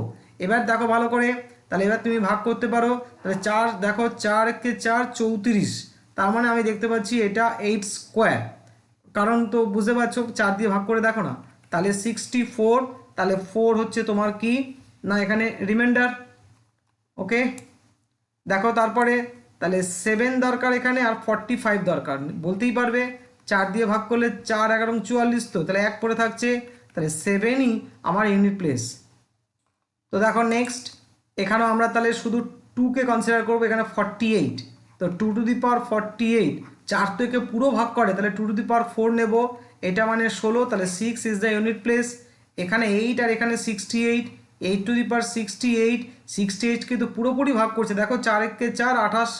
এবার দেখো ভালো করে, তাহলে এবার তুমি ভাগ করতে পারো, তাহলে 4 দেখো 4 একে 4 34, তার মানে আমি দেখতে পাচ্ছি এটা 8 স্কোয়ার, কারণ তো বুঝতে পারছো 4 দিয়ে ভাগ করে দেখো না, তাহলে 64, তাহলে 4 হচ্ছে তোমার কি না এখানে রিমাইন্ডার। ওকে, দেখো তারপরে তাহলে 7 দরকার এখানে আর 45 দরকার, বলতেই পারবে 4 দিয়ে ভাগ করলে 4 11 44, তো তাহলে 1 পড়ে থাকছে, তাহলে 7ই আমার ইউনিট প্লেস। তো দেখো নেক্সট এখানেও আমরা তাহলে শুধু 2কে কনসিডার করবো, এখানে 48, তো 2 টু দি পাওয়ার 48, 4 থেকে পুরো ভাগ করে তাহলে 2 টু দি পাওয়ার 4 নেব, এটা মানে 16, তাহলে 6 ইজ দ্য ইউনিট প্লেস। এখানে 8 আর এখানে 68, 8 টু দি পাওয়ার 68, 68 কিন্তু পুরোপুরি ভাগ করছে, দেখো 4 একে 4 28,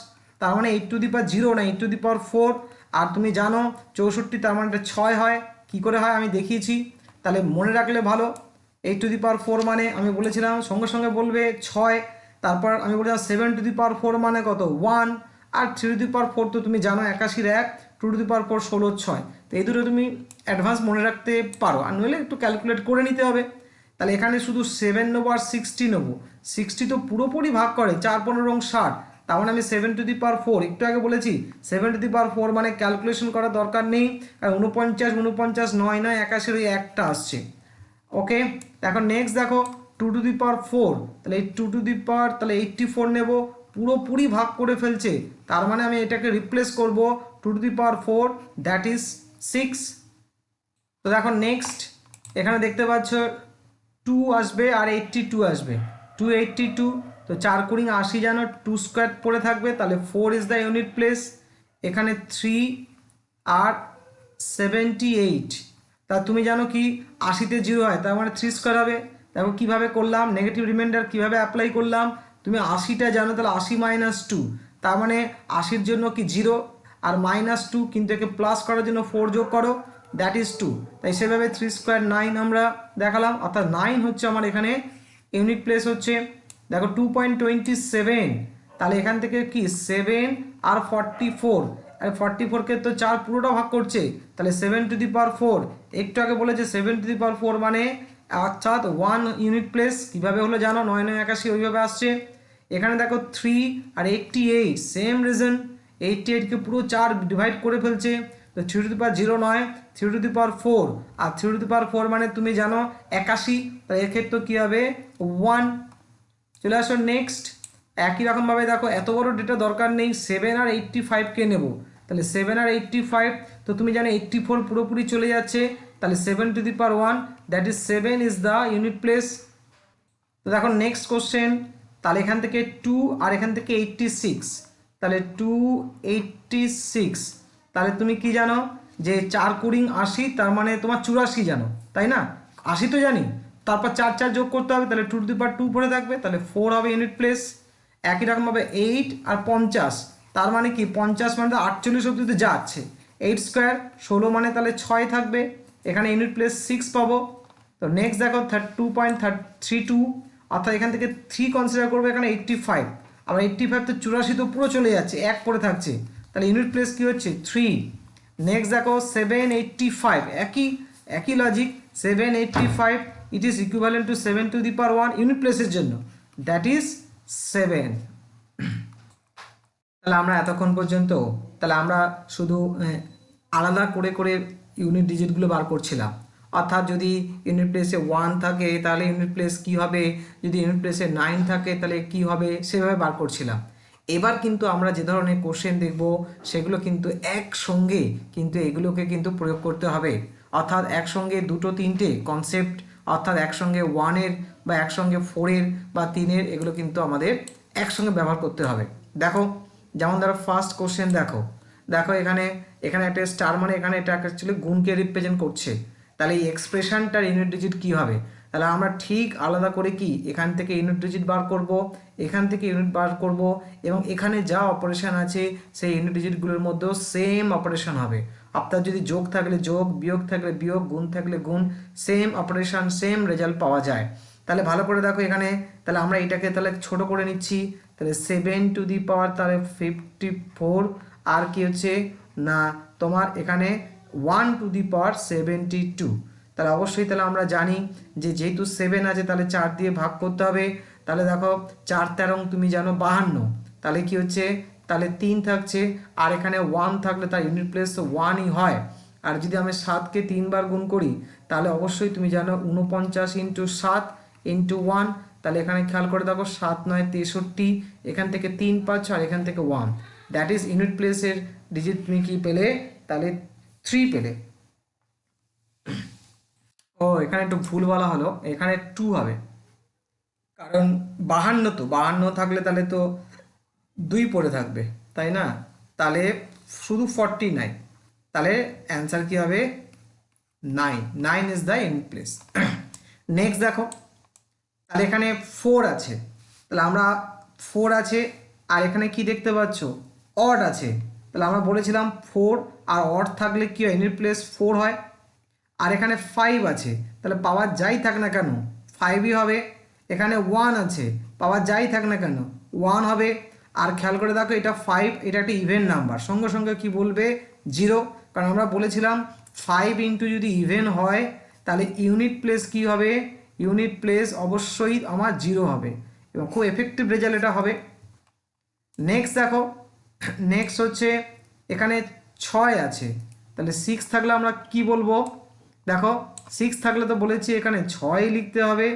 তার মানে 8 টু দি পাওয়ার 0 না 8 টু দি পাওয়ার 4। আর তুমি জানো 64, তার মানে এটা 6 হয়, কি করে হয় আমি দেখিয়েছি, তাহলে মনে রাখলে ভালো। 8 টু দি পাওয়ার 4 মানে আমি বলেছিলাম সঙ্গে সঙ্গে বলবে 6, তারপর আমি বলেছিলাম 7 টু দি পাওয়ার 4 মানে কত 1, আর 3 টু দি পাওয়ার 4 তো তুমি জানো 81 1, 2 টু দি পাওয়ার 4 16 6, তো এই দুটো তুমি অ্যাডভান্স মনে রাখতে পারো, আর নইলে একটু ক্যালকুলেট করে নিতে হবে। তাহলে এখানে শুধু 7 নেবো আর 60 নেবো, 60 তো পুরোপুরি ভাগ করে 4 15 60, তার মানে আমি 7 টু দি পাওয়ার 4, একটু আগে বলেছি 7 টু দি পাওয়ার 4 মানে ক্যালকুলেশন করার দরকার নেই, কারণ 49 49 9 9 81 ওই একটা আসছে। ওকে, এখন নেক্সট দেখো 2 টু দি পাওয়ার 4, তাহলে এই 2 টু দি পাওয়ার তাহলে 84 নেব, পুরোপুরি ভাগ করে ফেলছে, তার মানে আমি এটাকে রিপ্লেস করব 2 two the power 4, that is 6। তো দেখো নেক্সট এখানে দেখতে পাচ্ছ 2 আসবে আর 82 আসবে, 282, তো 4 কুড়ি 80 জানো 2 স্কোয়ার পড়ে থাকবে, তাহলে 4 ইজ দ্য ইউনিট প্লেস। এখানে 3 আর 78, তা তুমি জানো কি 80তে 0 হয়, তার মানে 3 স্কোয়ার হবে। দেখো কীভাবে করলাম, নেগেটিভ রিমাইন্ডার কীভাবে অ্যাপ্লাই করলাম, তুমি 80টা জানো, তাহলে 80 মাইনাস 2, তার মানে 80-র জন্য কি 0 আর মাইনাস 2, কিন্তু একে প্লাস করার জন্য 4 যোগ করো, দ্যাট ইজ 2, তাই সেভাবে 3 স্কোয়ার 9 আমরা দেখালাম, অর্থাৎ 9 হচ্ছে আমার এখানে ইউনিট প্লেস হচ্ছে। দেখো 2.27, তাহলে এখান থেকে কি 7 আর 44, আর 44কে তো 4 পুরোটা ভাগ করছে, তাহলে 7 টু দি পাওয়ার 4, একটু আগে বলেছে 7 টু দি পাওয়ার 4 মানে অর্থাৎ 1 ইউনিট প্লেস। কীভাবে হলো জানো 9 9 81 ওইভাবে আসছে। এখানে দেখো 3 আর 88, সেম রিজন, 88কে পুরো 4 ডিভাইড করে ফেলছে, তো 3 টু দি পাওয়ার 0 নয় 3 to the power 4, R 3 to the পাওয়ার 4 মানে তুমি জানো 81, তাই এক্ষেত্রে কী হবে 1। চলে আসো নেক্সট, একই রকমভাবে দেখো এত বড় ডেটা দরকার নেই, 7 আর 85কে নেব, তাহলে 7 আর 85, তো তুমি জানো 84 পুরোপুরি চলে যাচ্ছে, তাহলে 7 two the power 1, that is 7 is the unit place. তো দেখো নেক্সট কোশ্চেন, তাহলে এখান থেকে 2 আর এখান থেকে 86, তাহলে 286, তাহলে তুমি কি জানো যে 4 কুড়ি 80, তার মানে তোমার 84 জানো, তাই না, 80 তো জানি, তারপর 4 4 যোগ করতে হবে, তাহলে 2 টু দি পাওয়ার 2 পড়ে থাকবে, তাহলে 4 হবে ইউনিট প্লেস। একই রকমভাবে 8 আর 50, তার মানে কি 50 মানে 48 অবধি তো যাচ্ছে, 8 স্কোয়ার 16 মানে তাহলে 6 থাকবে, এখানে ইউনিট প্লেস 6 পাবো। তো নেক্সট দেখো 2.32, অর্থাৎ এখান থেকে 3 কনসিডার করবো, এখানে 85, আবার 85 তো 84 তো পুরো চলে যাচ্ছে, 1 পড়ে থাকছে, তাহলে ইউনিট প্লেস কী হচ্ছে 3। নেক্সট দেখো 785, একই logic, 785 it is equivalent to 7 two the power 1 unit প্লেসের জন্য, দ্যাট ইজ 7। তাহলে আমরা এতক্ষণ পর্যন্ত তাহলে আমরা শুধু আলাদা করে করে ইউনিট ডিজিটগুলো বার করছিলাম, অর্থাৎ যদি ইউনিট প্লেসে 1 থাকে তাহলে ইউনিট প্লেস কী হবে, যদি ইউনিট প্লেসে 9 থাকে তাহলে কী হবে, সেভাবে বার করছিলাম। এবার কিন্তু আমরা যে ধরনের কোশ্চেন দেখব সেগুলো কিন্তু একসঙ্গে কিন্তু এগুলোকে কিন্তু প্রয়োগ করতে হবে, অর্থাৎ একসঙ্গে 2টো 3টে কনসেপ্ট, অর্থাৎ একসঙ্গে 1-এর বা একসঙ্গে 4-এর বা 3-এর, এগুলো কিন্তু আমাদের একসঙ্গে ব্যবহার করতে হবে। দেখো যেমন ধরো ফার্স্ট কোশ্চেন দেখো এখানে একটা স্টার মানে এখানে এটা অ্যাকচুয়ালি গুণকে রিপ্রেজেন্ট করছে, তাহলে এই এক্সপ্রেশনটার ইউনিট ডিজিট কী হবে, তাহলে আমরা ঠিক আলাদা করে কি এখান থেকে ইউনিট ডিজিট বার করব, এখান থেকে ইউনিট বার করব, এবং এখানে যা অপারেশন আছে সেই ইউনিট ডিজিটগুলোর মধ্যেও সেম অপারেশন হবে, আপনার যদি যোগ থাকলে যোগ, বিয়োগ থাকলে বিয়োগ, গুণ থাকলে গুণ, সেম অপারেশন সেম রেজাল্ট পাওয়া যায়। তাহলে ভালো করে দেখো এখানে, তাহলে আমরা এটাকে তাহলে ছোট করে নিচ্ছি, তাহলে 7 টু দি পাওয়ার তাহলে 54, আর কি হচ্ছে না তোমার এখানে 1 টু দি পাওয়ার 72, তাহলে অবশ্যই তাহলে আমরা জানি যে যেহেতু 7 আছে তাহলে 4 দিয়ে ভাগ করতে হবে, তাহলে দেখো 4 13 তুমি জানো 52, তাহলে কি হচ্ছে তাহলে 3 থাকছে, আর এখানে 1 থাকলে তার ইউনিট প্লেস তো 1ই হয়। আর যদি আমি 7কে 3 বার গুণ করি তাহলে অবশ্যই তুমি জানো 49 ইন্টু 7 ইন্টু 1, তাহলে এখানে খেয়াল করে দেখো 7 9 63, এখান থেকে 3 পাচ্ছ আর এখান থেকে 1, দ্যাট ইজ ইউনিট প্লেসের ডিজিট তুমি কি পেলে, তাহলে 3 পেলে। ও এখানে একটু ভুল বলা হলো, এখানে 2 হবে, কারণ 52 তো 52 থাকলে তাহলে তো 2 পড়ে থাকবে, তাই না? তাহলে শুধু 49, তাহলে অ্যান্সার কি হবে 9, 9 is the unit place. Next দেখো, তাহলে এখানে 4 আছে, তাহলে আমরা 4 আছে আর এখানে কি দেখতে পাচ্ছ অড আছে, তাহলে আমরা বলেছিলাম 4 আর অড থাকলে কি হয়, ইউনিট প্লেস 4 হয়। আর এখানে 5 আছে, তাহলে পাওয়ার যাই থাক না কেন 5ই হবে। এখানে 1 আছে, পাওয়ার যাই থাক না কেন 1 হবে। আর খেয়াল করে দেখো এটা 5, এটা একটা ইভেন নাম্বার, সঙ্গে সঙ্গে কি বলবে 0, কারণ আমরা বলেছিলাম 5 ইন্টু যদি ইভেন হয় তাহলে ইউনিট প্লেস কি হবে, ইউনিট প্লেস অবশ্যই আমার 0 হবে এবং খুব এফেক্টিভ রেজাল্ট এটা হবে। নেক্সট দেখো, নেক্সট হচ্ছে এখানে 6 আছে, তাহলে 6 থাকলে আমরা কি বলবো, দেখো 6 থাকলে তো বলেছি এখানে 6 লিখতে হবে,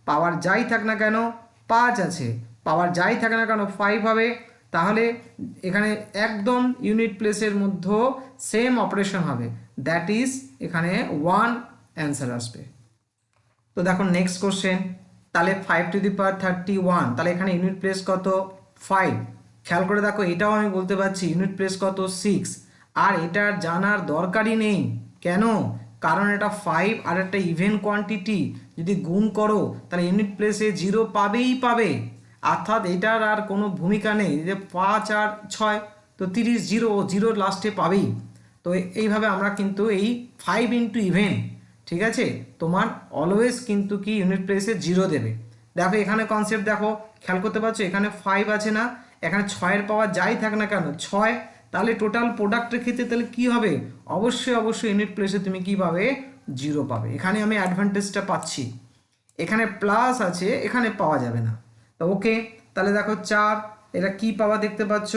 পাওয়ার যাই থাক না কেন 5 আছে, পাওয়ার যাই থাকে না কেন 5 হবে। তাহলে এখানে একদম ইউনিট প্লেসের মধ্যে সেম অপারেশন হবে, দ্যাট ইজ এখানে 1 অ্যান্সার আসবে। তো দেখো নেক্সট কোশ্চেন, তাহলে 5 টু দি পাওয়ার 31, তাহলে এখানে ইউনিট প্লেস কত 5, খেয়াল করে দেখো এটাও আমি বলতে পারছি ইউনিট প্লেস কত 6, আর এটার জানার দরকারই নেই, কেন, কারণ এটা 5 আর একটা ইভেন কোয়ান্টিটি যদি গুণ করো তাহলে ইউনিট প্লেসে 0 পাবেই পাবে, অর্থাৎ এটার আর কোনো ভূমিকা নেই যে 5 আর 6 তো 30, 0 লাস্টে পাবেই। তো এইভাবে আমরা কিন্তু এই 5 ইন্টু ইভেন, ঠিক আছে, তোমার অলওয়েজ কিন্তু কি ইউনিট প্লেসে 0 দেবে। দেখো এখানে কনসেপ্ট দেখো, খেয়াল করতে পারছো এখানে 5 আছে না, এখানে 6-এর পাওয়ার যাই থাক না কেন 6, তাহলে টোটাল প্রোডাক্টের ক্ষেত্রে তাহলে কি হবে, অবশ্যই ইউনিট প্লেসে তুমি কি পাবে 0 পাবে। এখানে আমি অ্যাডভান্টেজটা পাচ্ছি, এখানে প্লাস আছে এখানে পাওয়া যাবে না। তো ওকে, তাহলে দেখো 4, এটা কি পাওয়া দেখতে পাচ্ছ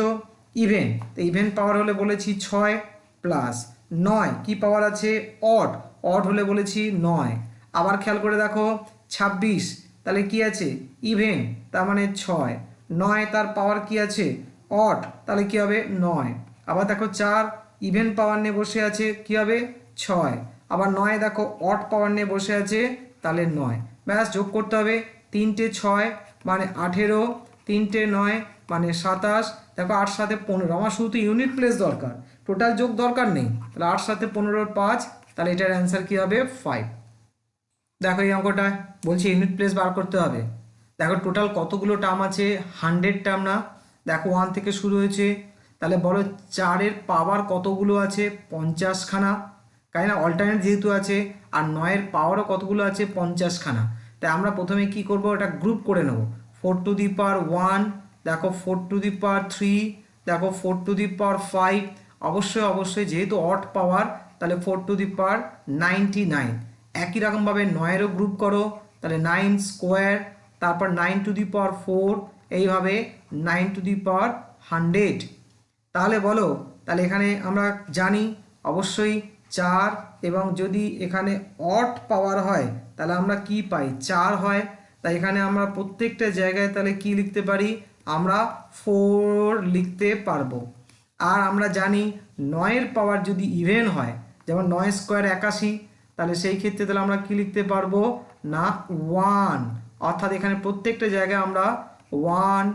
ইভেন, তো ইভেন পাওয়ার হলে বলেছি 6 প্লাস 9 কি পাওয়ার আছে অড, অড হলে বলেছি 9। আবার খেয়াল করে দেখো 26, তাহলে কি আছে ইভেন, তার মানে 6, 9 তার পাওয়ার কি আছে অড, তাহলে কি হবে 9। আবার দেখো 4 ইভেন পাওয়ার নিয়ে বসে আছে কি হবে 6, আবার 9 দেখো অড পাওয়ার নিয়ে বসে আছে তাহলে 9, ব্যাস যোগ করতে হবে, 3টে 6 মানে 18, 3টে 9 মানে 27, দেখো 8 সাথে 15, আমার শুধু ইউনিট প্লেস দরকার, টোটাল যোগ দরকার নেই, তাহলে 8 সাথে 15 5, তাহলে এটার অ্যান্সার কি হবে 5। দেখো এই অঙ্কটা বলছি ইউনিট প্লেস বার করতে হবে, দেখো টোটাল কতগুলো টার্ম আছে 100 টার্ম না, দেখো 1 থেকে শুরু হয়েছে, তাহলে বলো 4-এর পাওয়ার কতগুলো আছে 50খানা, তাই না, অল্টারনেট যেহেতু আছে, আর 9-এর পাওয়ারও কতগুলো আছে 50খানা। তাই আমরা প্রথমে কি করব, এটা গ্রুপ করে নেব, 4 টু দি পাওয়ার 1, দেখো 4 টু দি পাওয়ার 3, দেখো 4 টু দি পাওয়ার 5, অবশ্যই যেহেতু অড পাওয়ার তাহলে 4 টু দি পাওয়ার 99। একই রকমভাবে 9-এরও গ্রুপ করো, তাহলে 9 স্কোয়ার, তারপর 9 টু দি পাওয়ার 4, এইভাবে 9 টু দি পাওয়ার 100। তাহলে বলো, তাহলে এখানে আমরা জানি অবশ্যই 4, এবং যদি এখানে অড পাওয়ার হয় তাহলে আমরা কি পাই 4 হয়, তাই এখানে আমরা প্রত্যেকটা জায়গায় তাহলে কি লিখতে পারি, আমরা 4 লিখতে পারবো। আর আমরা জানি 9-এর পাওয়ার যদি ইভেন হয়, যেমন 9 স্কোয়ার 81, তাহলে সেই ক্ষেত্রে তাহলে আমরা কি লিখতে পারবো না 1, অর্থাৎ এখানে প্রত্যেকটা জায়গায় আমরা 1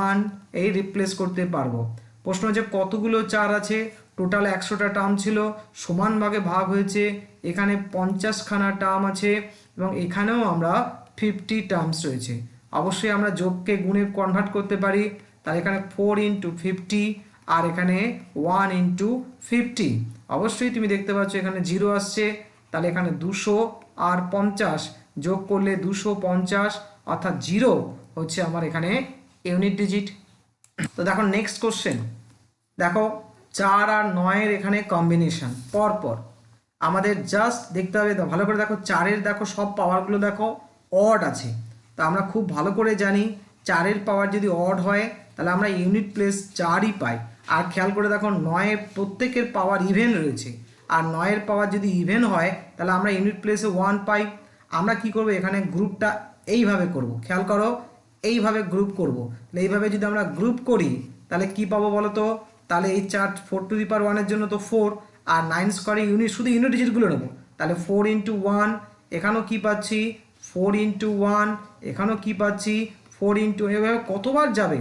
1 এই রিপ্লেস করতে পারবো। প্রশ্ন হচ্ছে কতগুলো 4 আছে, টোটাল 100টা টার্ম ছিল, সমান ভাগে ভাগ হয়েছে, এখানে 50খানা টার্ম আছে এবং এখানেও আমরা 50 টার্মস রয়েছে। অবশ্যই আমরা যোগকে গুণে কনভার্ট করতে পারি, তাহলে এখানে 4 ইন্টু 50 আর এখানে 1 ইন্টু 50, অবশ্যই তুমি দেখতে পাচ্ছ এখানে 0 আসছে, তাহলে এখানে 200 আর 50 যোগ করলে 250, অর্থাৎ 0 হচ্ছে আমার এখানে ইউনিট ডিজিট। তো দেখো নেক্সট কোশ্চেন, দেখো 4 আর 9-এর এখানে কম্বিনেশন পরপর আমাদের জাস্ট দেখতে হবে, ভালো করে দেখো 4-এর দেখো সব পাওয়ারগুলো দেখো অড আছে, তা আমরা খুব ভালো করে জানি 4-এর পাওয়ার যদি অড হয় তাহলে আমরা ইউনিট প্লেস 4ই পাই। আর খেয়াল করে দেখো 9 প্রত্যেকের পাওয়ার ইভেন রয়েছে, আর 9-এর পাওয়ার যদি ইভেন হয় তাহলে আমরা ইউনিট প্লেসে 1 পাই। আমরা কি করব, এখানে গ্রুপটা এইভাবে করব, খেয়াল করো এইভাবে গ্রুপ করব। তাহলে এইভাবে যদি আমরা গ্রুপ করি তাহলে কি পাবো বলো তো, তাহলে এই 4 4 জন্য তো 4, আর 9 স্কোয়ারে ইউনিট শুধু ইউনিট ডিজিটগুলো নেবো, তাহলে 4 × 1, এখানেও কি পাচ্ছি 4 × 1, এখানেও কি পাচ্ছি 4 × এভাবে কতবার যাবে,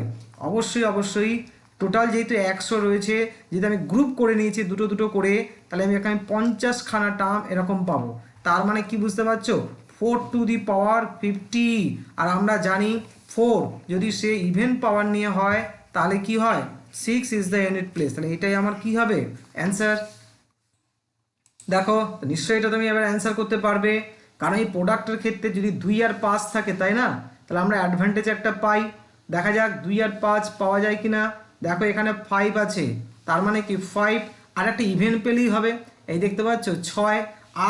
অবশ্যই টোটাল যেহেতু 100 রয়েছে, যদি আমি গ্রুপ করে নিয়েছি দুটো দুটো করে, তাহলে আমি এখানে 50খানা টার্ম এরকম পাবো। তার মানে কি বুঝতে পারছো, 4⁵ আর আমরা জানি 4 যদি সে ইভেন পাওয়ার নিয়ে হয় তাহলে কি হয়, 6 ইজ দ্য ইউনিট প্লেস। তাহলে এটাই আমার কি হবে অ্যান্সার। দেখো নিশ্চয়ই এটা তুমি এবার অ্যান্সার করতে পারবে, কারণ এই প্রোডাক্টের ক্ষেত্রে যদি 2 আর 5 থাকে, তাই না, তাহলে আমরা অ্যাডভান্টেজ একটা পাই। দেখা যাক 2 আর 5 পাওয়া যায় কিনা। দেখো এখানে 5 আছে, তার মানে কি 5 আর একটা ইভেন পেলেই হবে। এই দেখতে পাচ্ছ 6,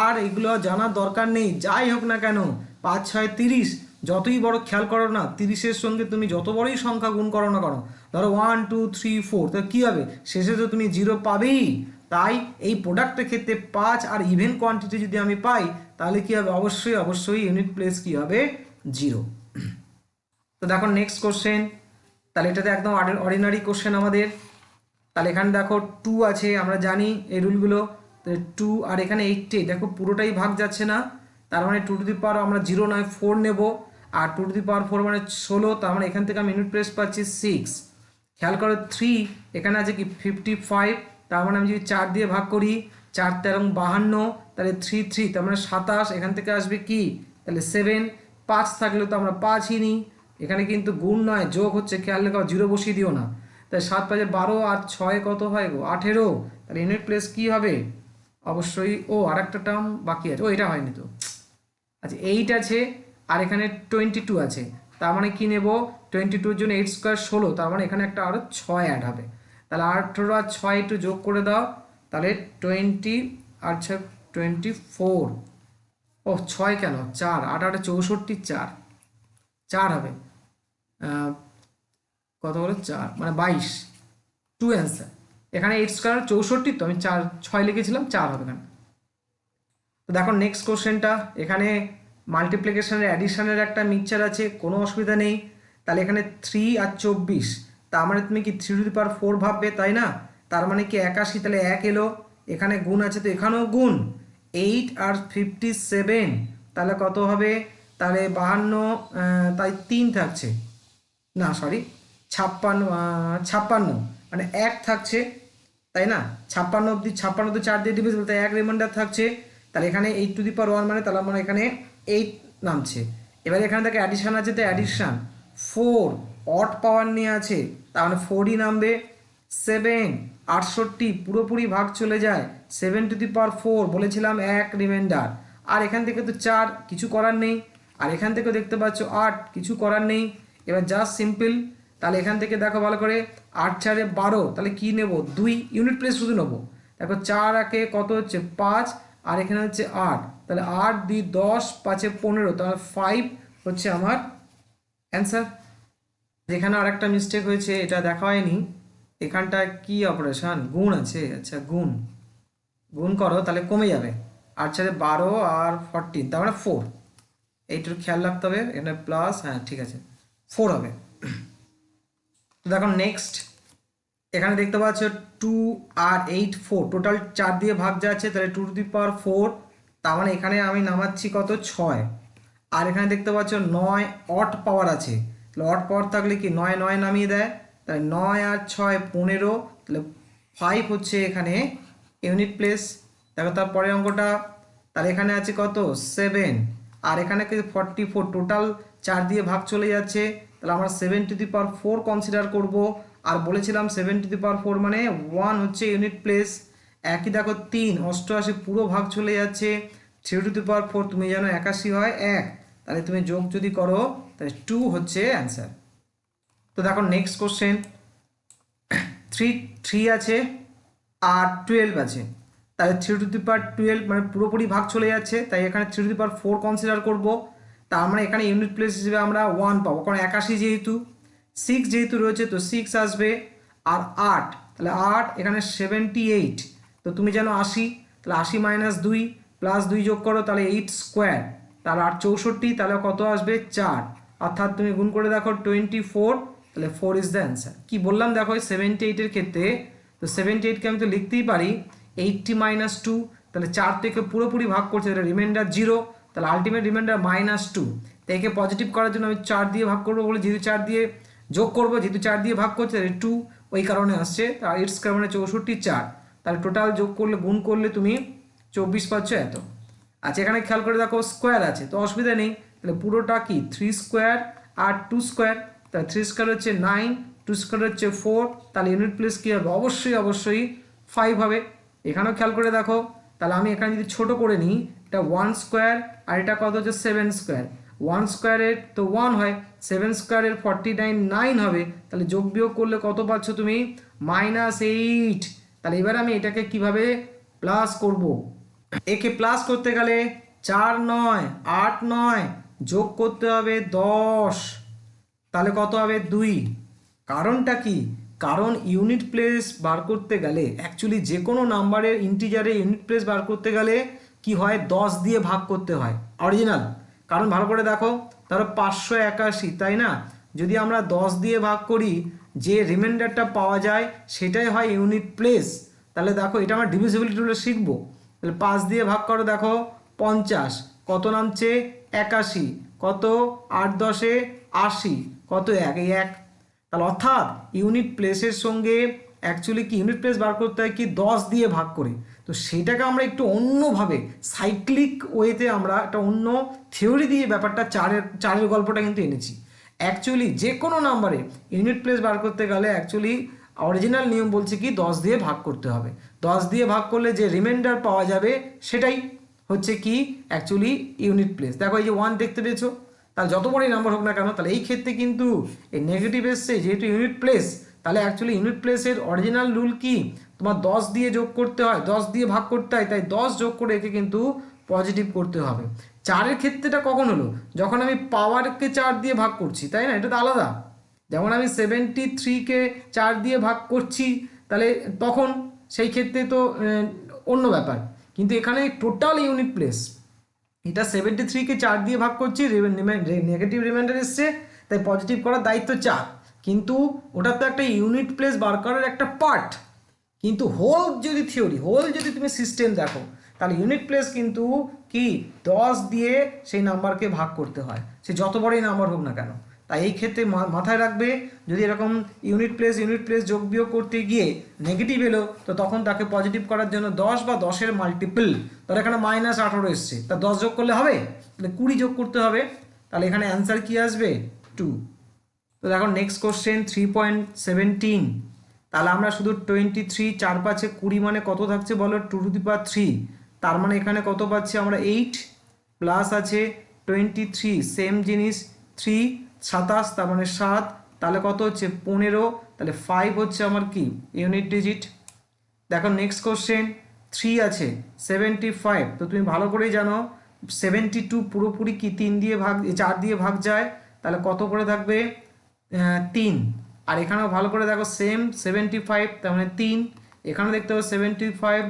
আর এগুলো জানার দরকার নেই, যাই হোক না কেন 5 6 30, যতই বড় খেয়াল করো না 30-এর সঙ্গে তুমি যত বড়ই সংখ্যা গুণ করো না করো, ধরো 1 2 3 4, তো কী হবে, শেষে তো তুমি 0 পাবেই। তাই এই প্রোডাক্টের ক্ষেত্রে 5 আর ইভেন কোয়ান্টিটি যদি আমি পাই তাহলে কি হবে, অবশ্যই ইউনিট প্লেস কি হবে 0। তো দেখো নেক্সট কোশ্চেন, তাহলে এটাতে একদম অর্ডিনারি কোশ্চেন আমাদের। তাহলে এখানে দেখো 2 আছে, আমরা জানি এই রুলগুলো, 2 আর এখানে 8, দেখো পুরোটাই ভাগ যাচ্ছে না, তার মানে 2⁴ আমরা 0 নয় 4 নেব, আর 2⁴ মানে 16, তার মানে এখান থেকে আমি ইউনিট প্লেস পাচ্ছি 6। খেয়াল করো 3 এখানে আছে কি 55, তার মানে আমি যদি 4 দিয়ে ভাগ করি, 4 × 52, তাহলে 3 3, তার মানে 27, এখান থেকে আসবে কি তাহলে 7। 5 থাকলে তো আমরা 5ই নিই, এখানে কিন্তু গুণ নয় যোগ হচ্ছে, খেয়াল রেখো 0 বসিয়ে দিও না। তাই 7 5 12 আর 6 কত হয় গো 18, তাহলে ইউনিট প্লেস কি হবে, অবশ্যই আর একটা টার্ম বাকি আছে, এটা হয়নি তো, আচ্ছা 8 আছে আর এখানে 22 আছে, তার মানে কি নেব 22-এর জন্য 8 স্কোয়ার 16, তার মানে এখানে একটা আরও 6 অ্যাড হবে, তাহলে 18 আর 6 একটু যোগ করে দাও, তাহলে 20 আর 6 24, 6 কেন 4, 8 8 64, 4 হবে, কত হলো 4 মানে 22, 2 অ্যান্সার। এখানে 8 স্কোয়ার 64, তো আমি 6 লিখেছিলাম, 4 হবে এখানে। তো দেখো নেক্সট কোশ্চেনটা, এখানে মাল্টিপ্লিকেশনের অ্যাডিশনের একটা মিক্সচার আছে, কোনো অসুবিধা নেই। তাহলে এখানে 3 আর 24, তার মানে তুমি কি 3⁴ ভাববে, তাই না, তার মানে কি 81, তাহলে 1 এলো, এখানে গুণ আছে তো এখানেও গুণ, 8 আর 57, তাহলে কত হবে, তাহলে 52, তাই 3 থাকছে, না সরি 56 মানে 1 থাকছে, তাই না, 56 অবধি 56 তো 4 দিয়ে ডিভিজিবল, তাই 1 রিমাইন্ডার থাকছে, তাহলে এখানে 8⁴ মানে তাহলে মানে এখানে 8 নামছে। এবার এখানে থেকে অ্যাডিশান আছে, তো অ্যাডিশান 4 অড পাওয়ার নিয়ে আছে, তার মানে 4ই নামবে। 7 68 পুরোপুরি ভাগ চলে যায়, 7⁴ বলেছিলাম 1 রিমাইন্ডার, আর এখান থেকে তো 4 কিছু করার নেই, আর এখান থেকেও দেখতে পাচ্ছ 8 কিছু করার নেই। এবার জাস্ট সিম্পল, তাহলে এখান থেকে দেখো ভালো করে 8 4 12, তাহলে কি নেব 2 ইউনিট প্লেস শুধু নেবো। দেখো 4 একে কত হচ্ছে 5, আর এখানে হচ্ছে 8, তাহলে 8 2 10 5 15, তাহলে 5 হচ্ছে আমার অ্যান্সার। যেখানে আরেকটা মিস্টেক হয়েছে, এটা দেখা হয়নি, এখানটা কি অপারেশন গুণ আছে, আচ্ছা গুণ করো তাহলে কমে যাবে, 8 4 12 আর 14, তার মানে 4, এইটার খেয়াল রাখতে হবে, এখানে প্লাস, হ্যাঁ ঠিক আছে 4 হবে। তো দেখো নেক্সট, এখানে দেখতে পাচ্ছ 2 আর 8 4, টোটাল 4 দিয়ে ভাগ যাচ্ছে, তাহলে 2⁴, তার মানে এখানে আমি নামাচ্ছি কত 6, আর এখানে দেখতে পাচ্ছ 9 অড পাওয়ার আছে, তাহলে অড পাওয়ার থাকলে কি 9 9 নামিয়ে দেয়, তাহলে 9 আর 6 15, তাহলে 5 হচ্ছে এখানে ইউনিট প্লেস। দেখো তারপরে অঙ্কটা, তাহলে এখানে আছে কত 7, আর এখানে কিন্তু 44, টোটাল 4 দিয়ে ভাগ চলে যাচ্ছে, তাহলে আমরা 7⁴ কনসিডার করব, আর বলেছিলাম 7⁴ মানে 1 হচ্ছে ইউনিট প্লেস। একই দেখো 3 88 পুরো ভাগ চলে যাচ্ছে, 3⁴ তুমি জানো 81 হয় 1, তাহলে তুমি যোগ যদি করো তাহলে 2 হচ্ছে অ্যান্সার। তো দেখো নেক্সট কোশ্চেন, 3 আছে আর 12 আছে, তাহলে 3⁴ মানে পুরোপুরি ভাগ চলে যাচ্ছে, তাই এখানে 3⁴ কনসিডার করব, তার মানে এখানে ইউনিট প্লেস হিসেবে আমরা 1 পাবো, কারণ 81 যেহেতু সিক্স যেহেতু রয়েছে তো সিক্স আসবে, আর আট, তাহলে আট এখানে 78, তো তুমি জানো 80, তাহলে 80 মাইনাস 2 প্লাস 2 যোগ করো তাহলে 8 স্কোয়ার, তাহলে 8 64, তাহলে কত আসবে 4, অর্থাৎ তুমি গুণ করে দেখো 24, তাহলে 4 ইজ দ্য অ্যান্সার। কি বললাম দেখো 78-এর ক্ষেত্রে, তো 78কে আমি তো লিখতেই পারি 80 মাইনাস 2, তাহলে 4 থেকে পুরোপুরি ভাগ করছে, তাহলে রিমাইন্ডার 0, তাহলে আলটিমেট রিমাইন্ডার -2, তো একে পজিটিভ করার জন্য আমি 4 দিয়ে ভাগ করবো বলে, যেহেতু 4 দিয়ে যোগ করবো, যেহেতু 4 দিয়ে ভাগ করছে তাহলে 2, ওই কারণে আসছে, তার 8 স্কোয়ার মানে 64, 4, তাহলে টোটাল যোগ করলে গুণ করলে তুমি 24 পাচ্ছ এত। আচ্ছা এখানে খেয়াল করে দেখো স্কোয়ার আছে, তো অসুবিধা নেই, তাহলে পুরোটা কি 3 স্কোয়ার আর 2 স্কোয়ার, তাহলে 3 স্কোয়ার হচ্ছে 9, 2 স্কোয়ার হচ্ছে 4, তাহলে ইউনিট প্লেস কী হবে, অবশ্যই 5 হবে। এখানেও খেয়াল করে দেখো, তাহলে আমি এখানে যদি ছোট করে নিই, এটা 1 স্কোয়ার আর এটা কত হচ্ছে 7 স্কোয়ার, 1 স্কোয়ারের তো 1 হয়, 7 স্কোয়ারের 49, 9 হবে, তাহলে যোগ বিয়োগ করলে কত পাচ্ছ তুমি -8। তাহলে এবার আমি এটাকে কিভাবে প্লাস করব, একে প্লাস করতে গেলে 4 9 8 9 যোগ করতে হবে 10, তাহলে কত হবে 2। কারণটা কি, কারণ ইউনিট প্লেস বার করতে গেলে অ্যাকচুয়ালি যে কোনো নাম্বারের ইন্টিজারে ইউনিট প্লেস বার করতে গেলে কি হয় 10 দিয়ে ভাগ করতে হয় অরিজিনাল। কারণ ভালো করে দেখো, ধরো 581, তাই না, যদি আমরা 10 দিয়ে ভাগ করি যে রিমাইন্ডারটা পাওয়া যায় সেটাই হয় ইউনিট প্লেস। তাহলে দেখো এটা আমরা ডিভিজিবিলিটি রুলে শিখবো, তাহলে 5 দিয়ে ভাগ করো দেখো 50, কত নামছে 81, কত 8 10 80, কত 1 এই 1, তাহলে অর্থাৎ ইউনিট প্লেসের সঙ্গে অ্যাকচুয়ালি কি ইউনিট প্লেস বার করতে হয় কি 10 দিয়ে ভাগ করে, তো সেটাকে আমরা একটু অন্যভাবে সাইক্লিক ওয়েতে আমরা একটা অন্য থিওরি দিয়ে ব্যাপারটা চারের গল্পটা কিন্তু এনেছি। অ্যাকচুয়ালি যে কোনো নাম্বারে ইউনিট প্লেস বার করতে গেলে অ্যাকচুয়ালি অরিজিনাল নিয়ম বলছে কি 10 দিয়ে ভাগ করতে হবে, 10 দিয়ে ভাগ করলে যে রিমাইন্ডার পাওয়া যাবে সেটাই হচ্ছে কি অ্যাকচুয়ালি ইউনিট প্লেস। দেখো এই যে 1 দেখতে পেয়েছো, তাহলে যত বড়ই নাম্বার হোক না কেন, তাহলে এই ক্ষেত্রে কিন্তু এই নেগেটিভ এসছে যেহেতু ইউনিট প্লেস, তাহলে অ্যাকচুয়ালি ইউনিট প্লেসের অরিজিনাল রুল কি তোমার 10 দিয়ে যোগ করতে হয়, 10 দিয়ে ভাগ করতে হয়, তাই 10 যোগ করে একে কিন্তু পজিটিভ করতে হবে। 4-এর ক্ষেত্রেটা কখন হলো, যখন আমি পাওয়ারকে 4 দিয়ে ভাগ করছি, তাই না, এটা তো আলাদা। যেমন আমি 73কে 4 দিয়ে ভাগ করছি, তাহলে তখন সেই ক্ষেত্রে তো অন্য ব্যাপার, কিন্তু এখানে টোটাল ইউনিট প্লেস, এটা 73কে 4 দিয়ে ভাগ করছি, নেগেটিভ রিমাইন্ডার এসছে, তাই পজিটিভ করার দায়িত্ব 4, কিন্তু ওটা তো একটা ইউনিট প্লেস বার করার একটা পার্ট, কিন্তু হোল যদি থিওরি, হোল যদি তুমি সিস্টেম দেখো, তাহলে ইউনিট প্লেস কিন্তু কি 10 দিয়ে সেই নাম্বারকে ভাগ করতে হয়, সে যত বড়ই নাম্বার হোক না কেন। তাই এই ক্ষেত্রে মাথায় রাখবে, যদি এরকম ইউনিট প্লেস যোগ বিয়োগ করতে গিয়ে নেগেটিভ এলো, তো তখন তাকে পজিটিভ করার জন্য 10 বা 10-এর মাল্টিপল, তাহলে এখানে -18 এসছে, তা 10 যোগ করলে হবে, তাহলে 20 যোগ করতে হবে, তাহলে এখানে অ্যান্সার কি আসবে 2। তো দেখো নেক্সট কোশ্চেন 3.17, তাহলে আমরা শুধু 23 4 5 20 মানে কত থাকছে বলো 2^3, তার মানে এখানে কত পাচ্ছি আমরা 8 প্লাস আছে 23 সেম জিনিস 3 27, তার মানে 7, তাহলে কত হচ্ছে 15, তাহলে 5 হচ্ছে আমার কি ইউনিট ডিজিট। দেখো নেক্সট কোশ্চেন 3 আছে 75, তো তুমি ভালো করেই জানো 72 পুরোপুরি কি 3 দিয়ে ভাগ 4 দিয়ে ভাগ যায়, তাহলে কত করে থাকবে 3, আর এখানেও ভালো করে দেখো সেম 75, তার মানে 3, এখানে দেখতে পাচ্ছ 75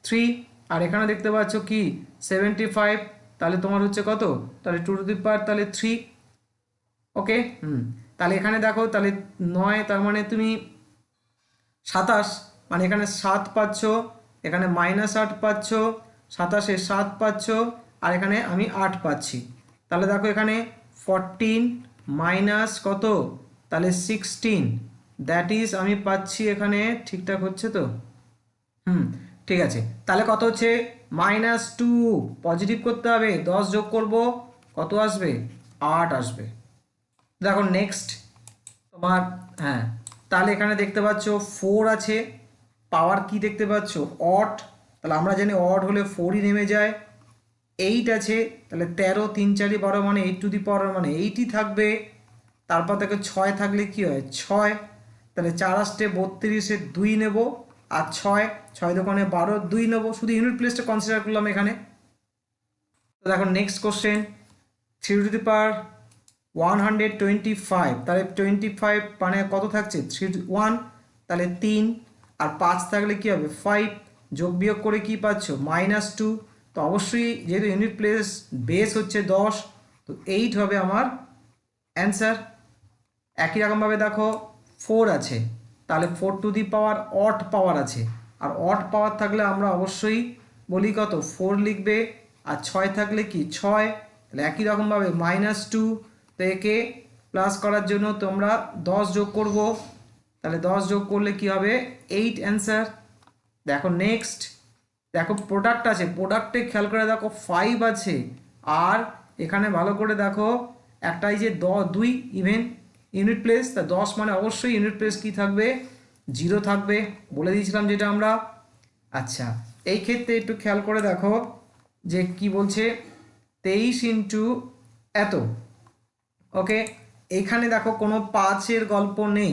3, আর এখানে দেখতে পাচ্ছ কি 75, তাহলে তোমার হচ্ছে কত, তাহলে 2^, তাহলে 3, ওকে তাহলে এখানে দেখো তাহলে 9, তার মানে তুমি 27, মানে এখানে 7 পাচ্ছ, এখানে -8 পাচ্ছ, 27-এ 7 পাচ্ছ, আর এখানে আমি 8 পাচ্ছি, তাহলে দেখো এখানে 14 মাইনাস কত, তাহলে 16, দ্যাট ইজ আমি পাচ্ছি এখানে, ঠিকঠাক হচ্ছে তো, ঠিক আছে, তাহলে কত হচ্ছে -2, পজিটিভ করতে হবে, 10 যোগ করব কত আসবে 8 আসবে। দেখো নেক্সট তোমার হ্যাঁ, তাহলে এখানে দেখতে পাচ্ছ 4 আছে, পাওয়ার কি দেখতে পাচ্ছ অড, তাহলে আমরা জানি অড হলে 4ই নেমে যায়, 8 আছে, তাহলে 13 3 4 12 মানে 8^, মানে 8ই থাকবে, তারপর দেখো 6 থাকলে কি হয় 6, তাহলে 4 আসতে 32-এ 2 নেব, আর 6 দোকানে 12 2 নেব, শুধু ইউনিট প্লেসটা কনসিডার করলাম এখানে। তো দেখো নেক্সট কোশ্চেন 3^, 125, তাহলে 25 মানে কত থাকছে 1, তাহলে 3, আর 5 থাকলে কি হবে 5, যোগ বিয়োগ করে কি পাচ্ছ -2। তো অবশ্যই যেহেতু ইউনিট প্লেস বেস হচ্ছে 10, তো 8 হবে আমার অ্যান্সার। একই রকমভাবে দেখো 4 আছে, তাহলে 4 টু দি পাওয়ার অড পাওয়ার আছে, আর অড পাওয়ার থাকলে আমরা অবশ্যই বলি কত 4 লিখবে, আর 6 থাকলে কি 6, তাহলে একই রকমভাবে -2। তো একে প্লাস করার জন্য তোমরা 10 যোগ করব, তাহলে 10 যোগ করলে কি হবে 8 অ্যান্সার। দেখো নেক্সট, দেখো প্রোডাক্ট আছে, প্রোডাক্টে খেয়াল করে দেখো 5 আছে, আর এখানে ভালো করে দেখো একটাই যে 2 ইভেন ইউনিট প্লেস, তা 10 মানে অবশ্যই ইউনিট প্লেস কি থাকবে 0 থাকবে, বলে দিয়েছিলাম যেটা আমরা। আচ্ছা, এই ক্ষেত্রে একটু খেয়াল করে দেখো যে কি বলছে 23 ইন্টু এত, ওকে। এইখানে দেখো কোনো 5-এর গল্প নেই,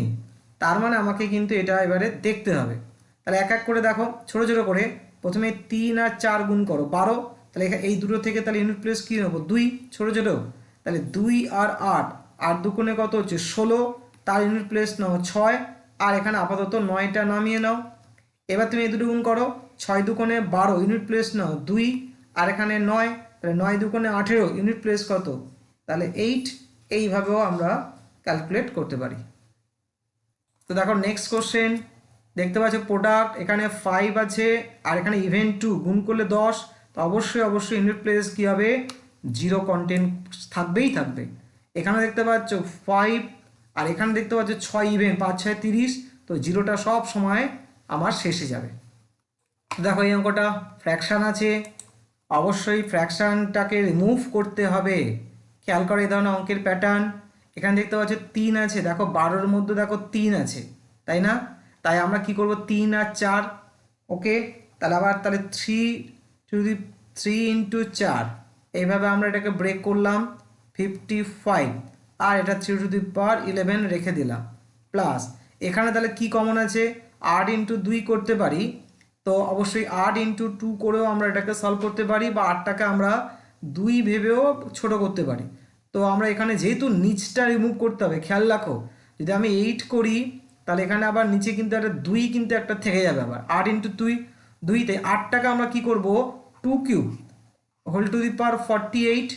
তার মানে আমাকে কিন্তু এটা এবারে দেখতে হবে। তাহলে এক এক করে দেখো ছোটো ছোটো করে, প্রথমে 3 আর 4 গুণ করো 12, তাহলে এই দুটো থেকে তাহলে ইউনিট প্লেস কী নেবো 2, ছোটো ছোটো, তাহলে 2 আর 8, 8 দুগুণে কত হচ্ছে 16, তার ইউনিট প্লেস নাও 6, আর এখানে আপাতত 9টা নামিয়ে নাও। এবার তুমি এই দুটো গুণ করো, 6 দুগুণে 12, ইউনিট প্লেস নাও 2, আর এখানে 9, তাহলে 9 দুগুণে 18, ইউনিট প্লেস কত তাহলে 8। এইভাবেও আমরা ক্যালকুলেট করতে পারি। তো দেখো নেক্সট কোশ্চেন, দেখতে পাচ্ছ প্রোডাক্ট এখানে 5 আছে, আর এখানে ইভেন্ট 2 গুণ করলে 10, তো অবশ্যই ইউনিট প্লেস কী হবে 0 কন্টেন্ট থাকবেই থাকবে। এখানে দেখতে পাচ্ছ 5, আর এখানে দেখতে পাচ্ছ 6 ইভেন্ট, 5 6 30, তো 0টা সব সময় আমার শেষে যাবে। দেখো এই অঙ্কটা ফ্র্যাকশান আছে, অবশ্যই ফ্র্যাকশানটাকে রিমুভ করতে হবে। খেয়াল করে এই ধরনের অঙ্কের প্যাটার্ন, এখানে দেখতে পাচ্ছ 3 আছে, দেখো 12-এর মধ্যে দেখো 3 আছে, তাই না? তাই আমরা কি করব 3 আর 4, ওকে। তাহলে আবার তাহলে 3 ইন্টু 4, এইভাবে আমরা এটাকে ব্রেক করলাম 55, আর এটা 3 টু দি পাওয়ার 11 রেখে দিলাম, প্লাস এখানে তাহলে কি কমন আছে 8 ইন্টু 2 করতে পারি, তো অবশ্যই 8 ইন্টু 2 করেও আমরা এটাকে সলভ করতে পারি, বা 8টাকে আমরা 2 ভেবেও ছোট করতে পারি। তো আমরা এখানে যেহেতু নিচটা রিমুভ করতে হবে, খেয়াল রাখো যদি আমি 8 করি তাহলে এখানে আবার নিচে কিন্তু একটা 2 কিন্তু একটা থেকে যাবে, আবার 8 ইন্টু 2তে 8টাকে আমরা কি করব 2 কিউব হোল টু দি পাওয়ার 48,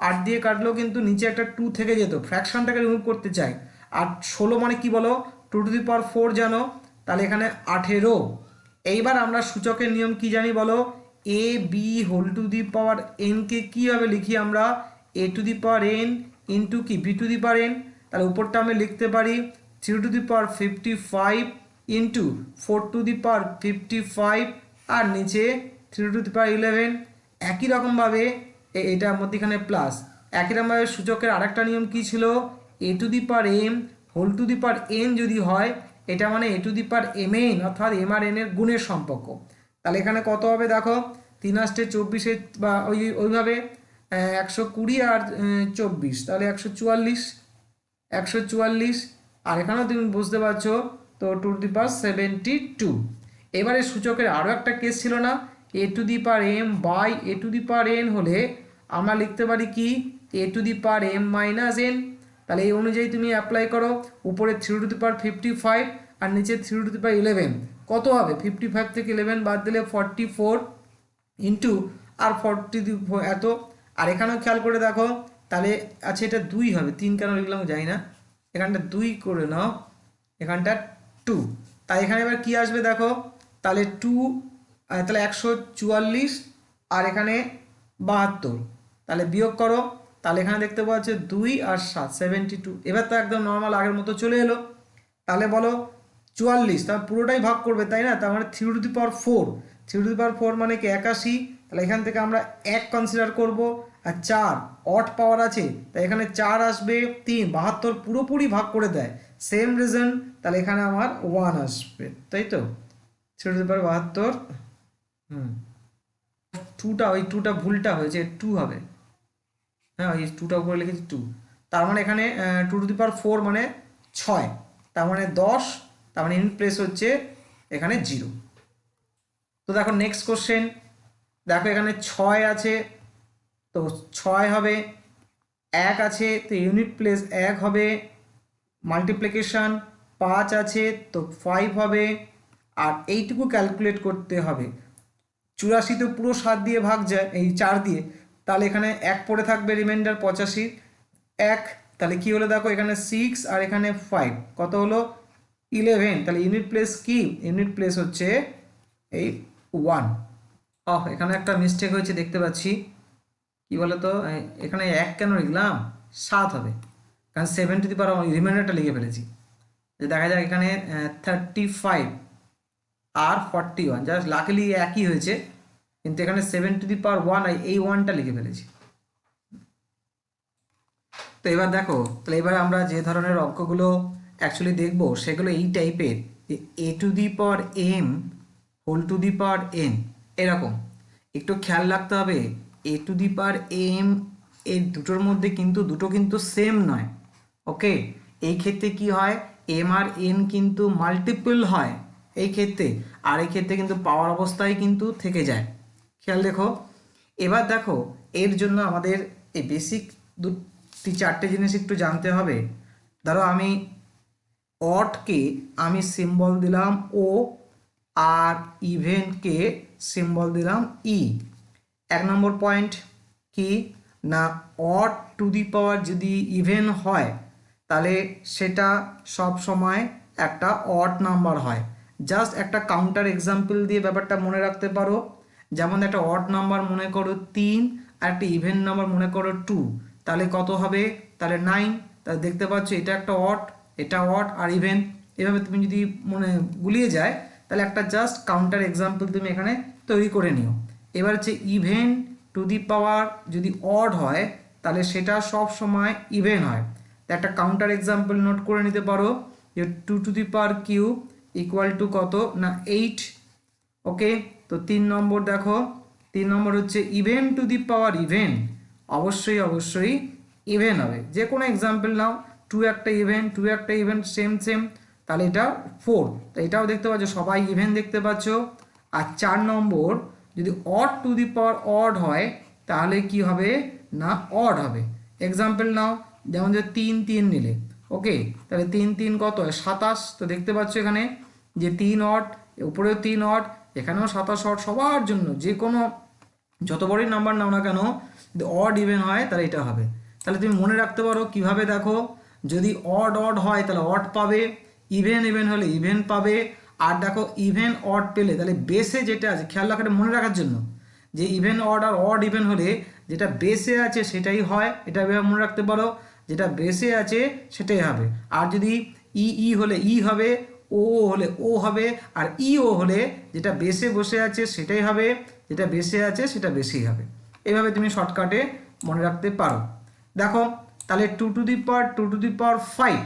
8 দিয়ে কাটলেও কিন্তু নিচে একটা 2 থেকে যেত, ফ্র্যাকশনটাকে রিমুভ করতে চাই। আর 16 মানে কি বলো 2 টু দি পাওয়ার 4 জানো, তাহলে এখানে 18। এইবার আমরা সূচকের নিয়ম কি জানি বলো, A B whole to the power এনকে কীভাবে লিখি আমরা A to the power n into কি B to the power n, তাহলে উপরটা আমি লিখতে পারি 3 to the power 55 into 4 to the power 55, আর নিচে 3 টু দি পাওয়ার 11। একই রকমভাবে এটার মধ্যেখানে প্লাস, একই রকমভাবে সূচকের আরেকটা নিয়ম কি ছিল A to the power M whole to the power N যদি হয়, এটা মানে A to the power M N, অর্থাৎ এম আর এন এর গুণের সম্পর্ক। তাহলে এখানে কত হবে দেখো 3 8 24, বা ওইভাবে 120 আর 24, তাহলে 144, আর এখানেও তুমি বুঝতে পারছো তো 2 টু দি পাওয়ার 72। এবারে সূচকের আরও একটা কেস ছিল না, A to the power M by A to the power N হলে আমরা লিখতে পারি কি A to the power M minus N. তাহলে এই অনুযায়ী তুমি অ্যাপ্লাই করো, উপরে 3 টু দি পাওয়ার 55 আর নিচে 3 টু দি পাওয়ার 11, কত হবে 55 থেকে 11 বাদ দিলে 44 ইন্টু আর 40 এত, আর এখানেও খেয়াল করে দেখো তাহলে আচ্ছা এটা 2 হবে, 3 কেন লিখলাম জানি না, এখানটা 2 করে নাও, এখানটা 2, তাই এখানে এবার কি আসবে দেখো তাহলে 2, তাহলে 144, আর এখানে 72, তাহলে বিয়োগ করো, তাহলে এখানে দেখতে পাওয়া যাচ্ছে 2 আর 7 72, এবার তো একদম নর্মাল আগের মতো চলে এলো। তাহলে বলো 44, তাহলে পুরোটাই ভাগ করবে তাই না, তার মানে 3 to the power 4, 3 to the পাওয়ার 4 মানে কি 81, তাহলে এখান থেকে আমরা 1 কনসিডার করব, আর 4 অড পাওয়ার আছে তাই এখানে 4 আসবে, 3 72 পুরোপুরি ভাগ করে দেয়, সেম রিজন, তাহলে এখানে আমার 1 আসবে, তাই তো 3 টু দি পাওয়ার 72। ওই 2টা ভুলটা হয়েছে, 2 হবে, হ্যাঁ ওই 2টা উপরে লিখেছি 2, তার মানে এখানে 2 টু দি পাওয়ার 4 মানে 6, তার মানে 10, তার মানে ইন প্লেস হচ্ছে এখানে 0। তো দেখো নেক্সট কোশ্চেন, দেখো এখানে 6 আছে, তো 6 হবে এক আছে তো ইউনিট প্লেস এক হবে, মাল্টিপ্লিকেশন 5 আছে তো 5 হবে, আর এইটুকু ক্যালকুলেট করতে হবে। 84 তো পুরো 7 দিয়ে ভাগ যায়, এই 4 দিয়ে, তাহলে এখানে এক পড়ে থাকবে রিমাইন্ডার 85 এক, তাহলে কি হলো দেখো এখানে 6 আর এখানে 5 কত হলো 11, তাহলে ইউনিট প্লেস কি, ইউনিট প্লেস হচ্ছে এই 1। এখানে একটা মিস্টেক হয়েছে দেখতে পাচ্ছি, কি বলতো এখানে এক কেন লিখলাম, 7 হবে, কারণ 7 টু দি পাওয়ার রিমাইন্ডারটা লিখে ফেলেছি। যে দেখা যাক এখানে 35 আর 41 জাস্ট লাকিলি একই হয়েছে, কিন্তু এখানে 7 টু দি পাওয়ার 1 এই 1টা লিখে ফেলেছি। তো এবার দেখো, তাহলে এবার আমরা যে ধরনের অঙ্কগুলো অ্যাকচুয়ালি দেখব সেগুলো এই টাইপের, A to the power M whole to the power N, এরকম। একটু খেয়াল রাখতে হবে এ টু দি পাওয়ার এম এর দুটোর মধ্যে কিন্তু দুটো কিন্তু সেম নয়, ওকে। এই ক্ষেত্রে কি হয়, এম আর এন কিন্তু মাল্টিপল হয় এই ক্ষেত্রে, আর এই ক্ষেত্রে কিন্তু পাওয়ার অবস্থায় কিন্তু থেকে যায়, খেয়াল দেখো। এবার দেখো এর জন্য আমাদের এই বেসিক চারটে জিনিস একটু জানতে হবে। ধরো আমি অডকে আমি সিম্বল দিলাম ও, আর ইভেনকে সিম্বল দিলাম ই। 1 নম্বর পয়েন্ট কি না, অড টু দি পাওয়ার যদি ইভেন হয় তাহলে সেটা সব সময় একটা অড নাম্বার হয়। জাস্ট একটা কাউন্টার এক্সাম্পল দিয়ে ব্যাপারটা মনে রাখতে পারো। যেমন একটা অড নাম্বার মনে করো 3 আর একটা ইভেন নাম্বার মনে করো 2, তাহলে কত হবে, তাহলে 9। তাহলে দেখতে পাচ্ছ এটা একটা অড, এটা অড আর ইভেন, এভাবে তুমি যদি মনে গুলিয়ে যায় তাহলে একটা জাস্ট কাউন্টার এক্সাম্পল তুমি এখানে তৈরি করে নিও। এবার হচ্ছে ইভেন টু দি পাওয়ার যদি অড হয় তাহলে সেটা সব সময় ইভেন হয়। একটা কাউন্টার এক্সাম্পল নোট করে নিতে পারো যে 2 two the power cube equal to কত না 8, ওকে। তো 3 নম্বর দেখো, 3 নম্বর হচ্ছে even to the power even, অবশ্যই ইভেন হবে। যে কোনো এক্সাম্পল নাও, 2 একটা ইভেন 2 একটা ইভেন সেম, তাহলে এটা 4। তো এটাও দেখতে পাচ্ছ সবাই ইভেন দেখতে পাচ্ছ। আর 4 নম্বর যদি odd two the power odd হয় তাহলে কি হবে না অড হবে। এক্সাম্পল নাও, যেমন যে 3 নিলে, ওকে, তাহলে 3 কত হয় 27। তো দেখতে পাচ্ছ এখানে যে 3 অড, উপরেও 3 অড, এখানেও 27 অড, সবার জন্য যে কোনো যত বড়ই নাম্বার নাও না কেন যদি অড ইভেন হয় তাহলে এটা হবে। তাহলে তুমি মনে রাখতে পারো কিভাবে, দেখো যদি অড হয় তাহলে অড পাবে, ইভেন হলে ইভেন পাবে। আর দেখো ইভেন অড পেলে তাহলে বেসে যেটা আছে, খেয়াল রাখাটা মনে রাখার জন্য যে ইভেন অড আর অড ইভেন হলে যেটা বেসে আছে সেটাই হয়, এটা মনে রাখতে পারো, যেটা বেসে আছে সেটাই হবে। আর যদি ই হলে ই হবে, ও হলে ও হবে, আর ও হলে যেটা বেসে বসে আছে সেটাই হবে, যেটা বেসে আছে সেটা বেশিই হবে। এভাবে তুমি শর্টকাটে মনে রাখতে পারো। দেখো তাহলে 2 টু দি পাওয়ার 5,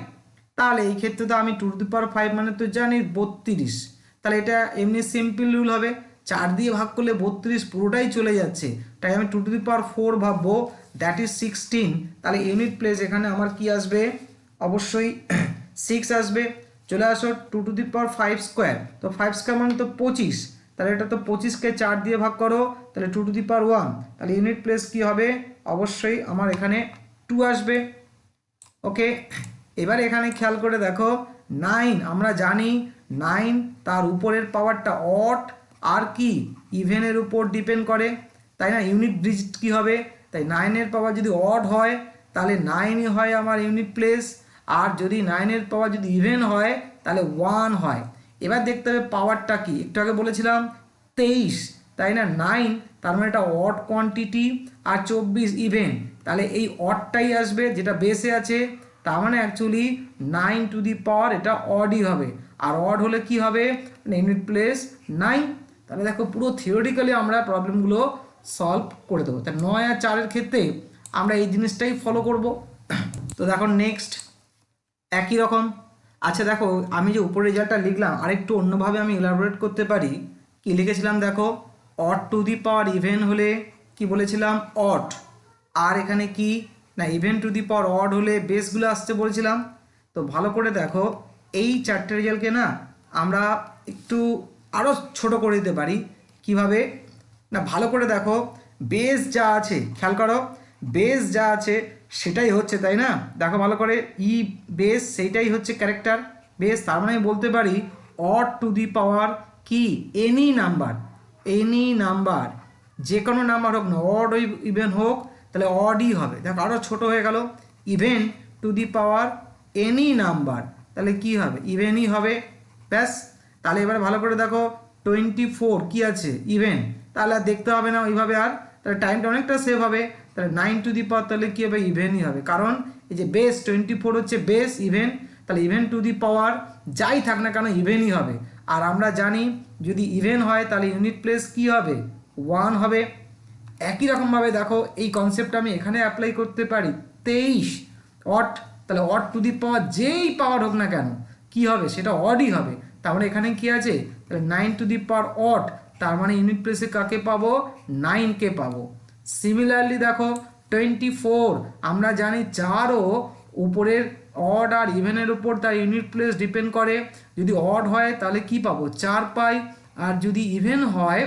তাহলে এই ক্ষেত্রে তো আমি 2 টু দি পাওয়ার 5 মানে তো জানি 32, তাহলে এটা এমনি সিম্পল রুল হবে, 4 দিয়ে ভাগ করলে 32 পুরোটাই চলে যাচ্ছে, তাই আমি 2 টু দি পাওয়ার 4 ভাববো, দ্যাট ইজ 16। তাহলে ইউনিট প্লেস এখানে আমার কি আসবে, অবশ্যই 6 আসবে। চলে আসো 2 টু দি পাওয়ার 5 স্কোয়ার, তো 5 স্কোয়ার মানে তো 25, তাহলে এটা তো 25কে 4 দিয়ে ভাগ করো, তাহলে 2 টু দি পাওয়ার 1, তাহলে ইউনিট প্লেস কি হবে, অবশ্যই আমার এখানে 2 আসবে, ওকে। এবার এখানে খেয়াল করে দেখো 9, আমরা জানি 9 তার উপরের পাওয়ারটা অড আর কি ইভেনের উপর ডিপেন্ড করে, তাই না। ইউনিট ডিজিট কি হবে, তাই 9-এর পাওয়ার যদি অড হয় তাহলে 9ই হয় আমার ইউনিট প্লেস, আর যদি 9-এর পাওয়ার যদি ইভেন হয় তাহলে 1 হয়। এবার দেখতে হবে পাওয়ারটা কি, একটু আগে বলেছিলাম 23, তাই না। 9 তার মানে এটা অড কোয়ান্টিটি, আর 24 ইভেন, তাহলে এই অডটাই আসবে যেটা বেসে আছে, তার মানে অ্যাকচুয়ালি 9 টু দি পাওয়ার এটা অডই হবে, আর অড হলে কি হবে ইউনিট প্লেস 9। তাহলে দেখো পুরো থিওরিটিক্যালি আমরা প্রবলেমগুলো সলভ করে দেবো। তাই 9 আর 4-এর ক্ষেত্রে আমরা এই জিনিসটাই ফলো করব। তো দেখো নেক্সট একই রকম। আচ্ছা দেখো আমি যে উপরে রেজাল্টটা লিখলাম আরেকটু অন্যভাবে আমি এলাবোরেট করতে পারি। কি লিখেছিলাম দেখো, odd two the power even হলে কি বলেছিলাম অড, আর এখানে কি না even to the power odd হলে বেসগুলো আসতে বলেছিলাম। তো ভালো করে দেখো এই চারটে রেজাল্টকে না আমরা একটু আরও ছোট করে দিতে পারি। কিভাবে না ভালো করে দেখো, বেস যা আছে খেয়াল করো, বেস যা আছে সেটাই হচ্ছে, তাই না? দেখো ভালো করে, ই বেস সেইটাই হচ্ছে ক্যারেক্টার বেস, তার মানে আমি বলতে পারি অড টু দি পাওয়ার কি এনি নাম্বার, যে কোনো নাম্বার হোক না, অড ইভেন হোক, তাহলে অডই হবে। দেখো আরও ছোট হয়ে গেল, even to the power any number, তাহলে কি হবে? ইভেনই হবে। ব্যাস, তাহলে এবার ভালো করে দেখো 24 কি আছে? ইভেন, তাহলে আর দেখতে হবে না ওইভাবে আর, তাহলে টাইমটা অনেকটা সেভ হবে। তাহলে 9 টু দি পাওয়ার তাহলে কী হবে? ইভেনই হবে, কারণ এই যে বেস 24 হচ্ছে বেস ইভেন, তাহলে ইভেন টু দি পাওয়ার যাই থাক না কেন ইভেনই হবে। আর আমরা জানি যদি ইভেন হয় তাহলে ইউনিট প্লেস কি হবে? 1 হবে। একই রকমভাবে দেখো এই কনসেপ্টটা আমি এখানে অ্যাপ্লাই করতে পারি। 23 অট, তাহলে অট টু দি পাওয়ার যেই পাওয়ার হোক না কেন কি হবে? সেটা অডই হবে। তার মানে এখানে কি আছে? তাহলে 9 টু দি পাওয়ার অট, তার মানে ইউনিট প্লেসে কাকে পাবো? 9কে পাবো। সিমিলারলি দেখো 24, আমরা জানি চারও উপরের অড আর ইভেনের উপর তার ইউনিট প্লেস ডিপেন্ড করে। যদি অড হয় তাহলে কি পাবো? 4 পাই, আর যদি ইভেন হয়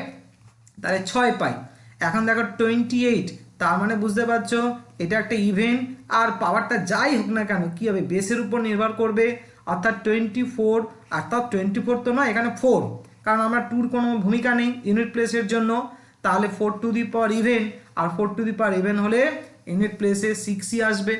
তাহলে 6 পাই। এখন দেখো 28, তার মানে বুঝতে পারছো এটা একটা ইভেন্ট, আর পাওয়ারটা যাই হোক না কেন কি হবে? বেসের উপর নির্ভর করবে, অর্থাৎ 24, অর্থাৎ 24 তো নয়, এখানে 4, কারণ আমরা টুর কোনো ভূমিকা নেই ইউনিট প্লেসের জন্য। তাহলে 4 টু দি পাওয়ার ইভেন, আর 4 টু দি পাওয়ার ইভেন হলে ইউনিট প্লেসে 6ই আসবে।